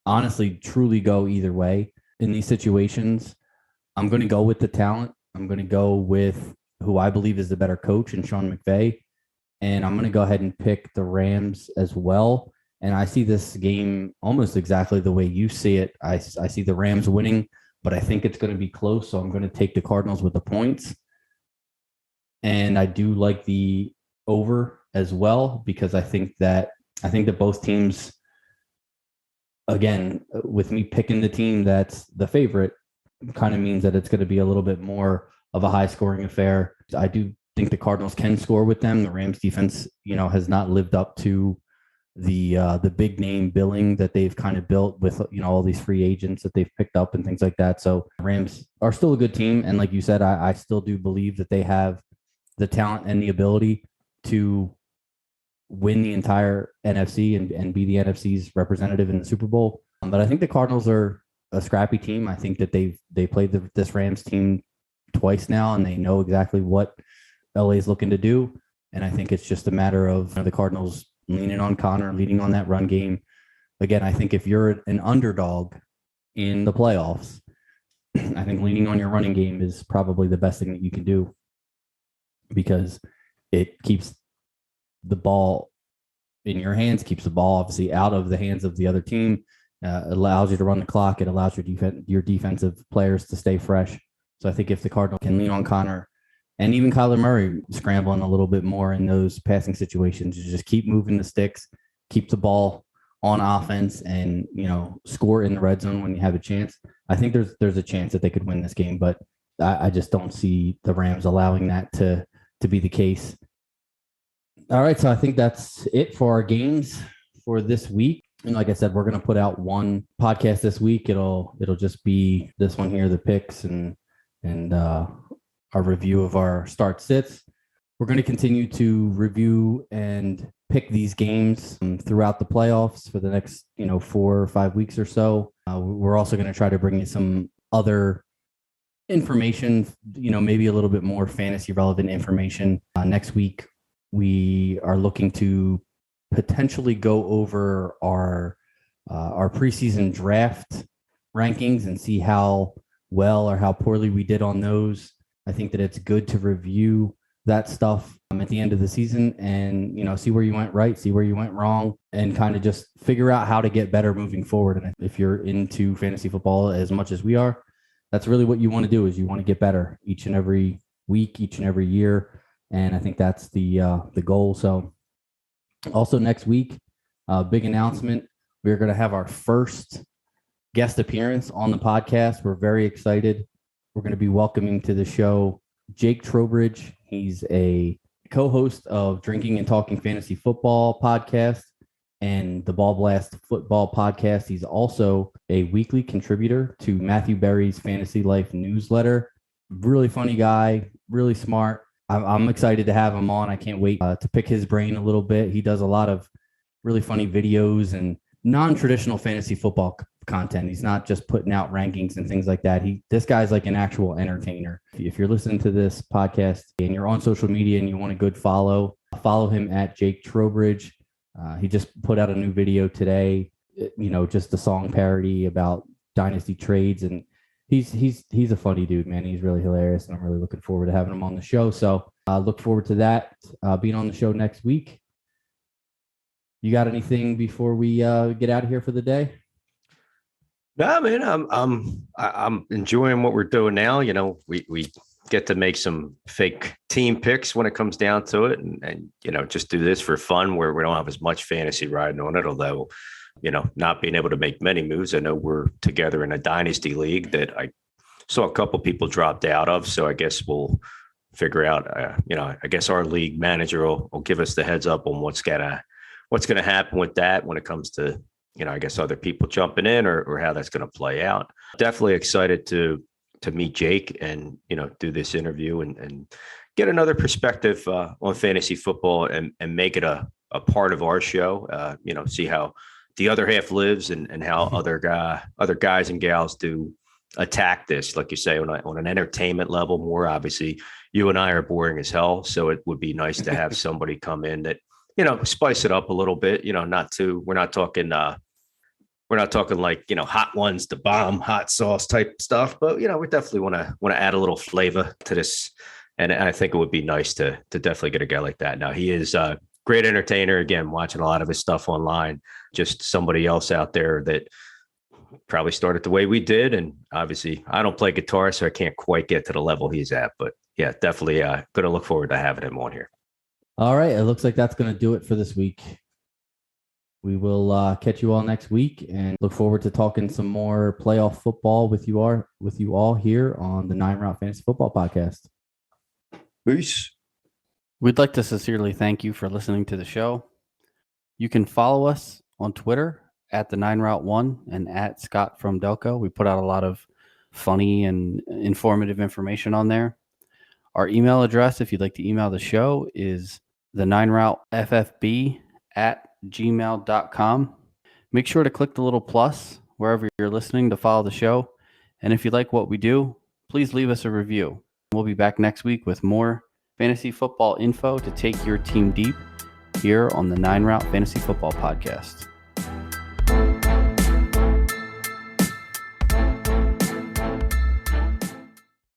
honestly truly go either way in these situations. I'm going to go with the talent. I'm going to go with who I believe is the better coach in Sean McVay. And I'm going to go ahead and pick the Rams as well. And I see this game almost exactly the way you see it. I see the Rams winning, but I think it's going to be close. So I'm going to take the Cardinals with the points. And I do like the over as well, because I think that both teams, again, with me picking the team that's the favorite, kind of means that it's going to be a little bit more of a high scoring affair. I do think the Cardinals can score with them. The Rams defense, has not lived up to the big name billing that they've kind of built with, all these free agents that they've picked up and things like that. So Rams are still a good team. And like you said, I still do believe that they have the talent and the ability to win the entire NFC and be the NFC's representative in the Super Bowl. But I think the Cardinals are a scrappy team. I think that they played this Rams team twice now, and they know exactly what LA is looking to do. And I think it's just a matter of the Cardinals leaning on Conner, leaning on that run game. Again, I think if you're an underdog in the playoffs, I think leaning on your running game is probably the best thing that you can do, because it keeps the ball in your hands, keeps the ball obviously out of the hands of the other team, allows you to run the clock. It allows your defensive players to stay fresh. So I think if the Cardinals can lean on Connor and even Kyler Murray scrambling a little bit more in those passing situations, you just keep moving the sticks, keep the ball on offense, and score in the red zone when you have a chance. I think there's a chance that they could win this game, but I just don't see the Rams allowing that to be the case. All right, so I think that's it for our games for this week. And like I said, we're going to put out one podcast this week. It'll just be this one here, the picks and our review of our start sits. We're going to continue to review and pick these games throughout the playoffs for the next 4 or 5 weeks or so. We're also going to try to bring you some other information, maybe a little bit more fantasy relevant information. Next week, we are looking to potentially go over our preseason draft rankings and see how well or how poorly we did on those. I think that it's good to review that stuff at the end of the season and, see where you went right, see where you went wrong, and kind of just figure out how to get better moving forward. And if you're into fantasy football as much as we are, that's really what you want to do, is you want to get better each and every week, each and every year. And I think that's the goal. So also next week, big announcement. We're going to have our first guest appearance on the podcast. We're very excited. We're going to be welcoming to the show Jake Trowbridge. He's a co-host of Drinking and Talking Fantasy Football podcast and the Ball Blast Football podcast. He's also a weekly contributor to Matthew Berry's Fantasy Life newsletter. Really funny guy, really smart. I'm excited to have him on. I can't wait to pick his brain a little bit. He does a lot of really funny videos and non-traditional fantasy football content. He's not just putting out rankings and things like that. This guy's like an actual entertainer. If you're listening to this podcast and you're on social media and you want a good follow him at Jake Trowbridge. He just put out a new video today, just a song parody about dynasty trades, and he's a funny dude, man. He's really hilarious, and I'm really looking forward to having him on the show. So look forward to that being on the show next week. You got anything before we get out of here for the day? No, man, I'm enjoying what we're doing now. We get to make some fake team picks when it comes down to it, and just do this for fun, where we don't have as much fantasy riding on it. Although, not being able to make many moves. I know we're together in a dynasty league that I saw a couple people dropped out of. So I guess we'll figure out. I guess our league manager will give us the heads up on what's gonna happen with that when it comes to, I guess other people jumping in or how that's going to play out. Definitely excited to meet Jake and, do this interview and get another perspective on fantasy football and make it a part of our show. See how the other half lives and how other guys and gals do attack this, like you say, on an entertainment level more. Obviously, you and I are boring as hell. So it would be nice to have somebody come in that, spice it up a little bit, we're not talking like, hot ones to bomb, hot sauce type stuff, but we definitely want to add a little flavor to this. And I think it would be nice to definitely get a guy like that. Now, he is a great entertainer. Again, watching a lot of his stuff online, just somebody else out there that probably started the way we did. And obviously I don't play guitar, so I can't quite get to the level he's at, but yeah, definitely going to look forward to having him on here. All right. It looks like that's going to do it for this week. We will catch you all next week and look forward to talking some more playoff football with you all here on the 9 Route Fantasy Football Podcast. Peace. We'd like to sincerely thank you for listening to the show. You can follow us on Twitter at the 9 Route 1 and at Scott from Delco. We put out a lot of funny and informative information on there. Our email address, if you'd like to email the show, is the 9routeFFB@gmail.com. Make sure to click the little plus wherever you're listening to follow the show. And if you like what we do, please leave us a review. We'll be back next week with more fantasy football info to take your team deep here on the 9 Route Fantasy Football Podcast.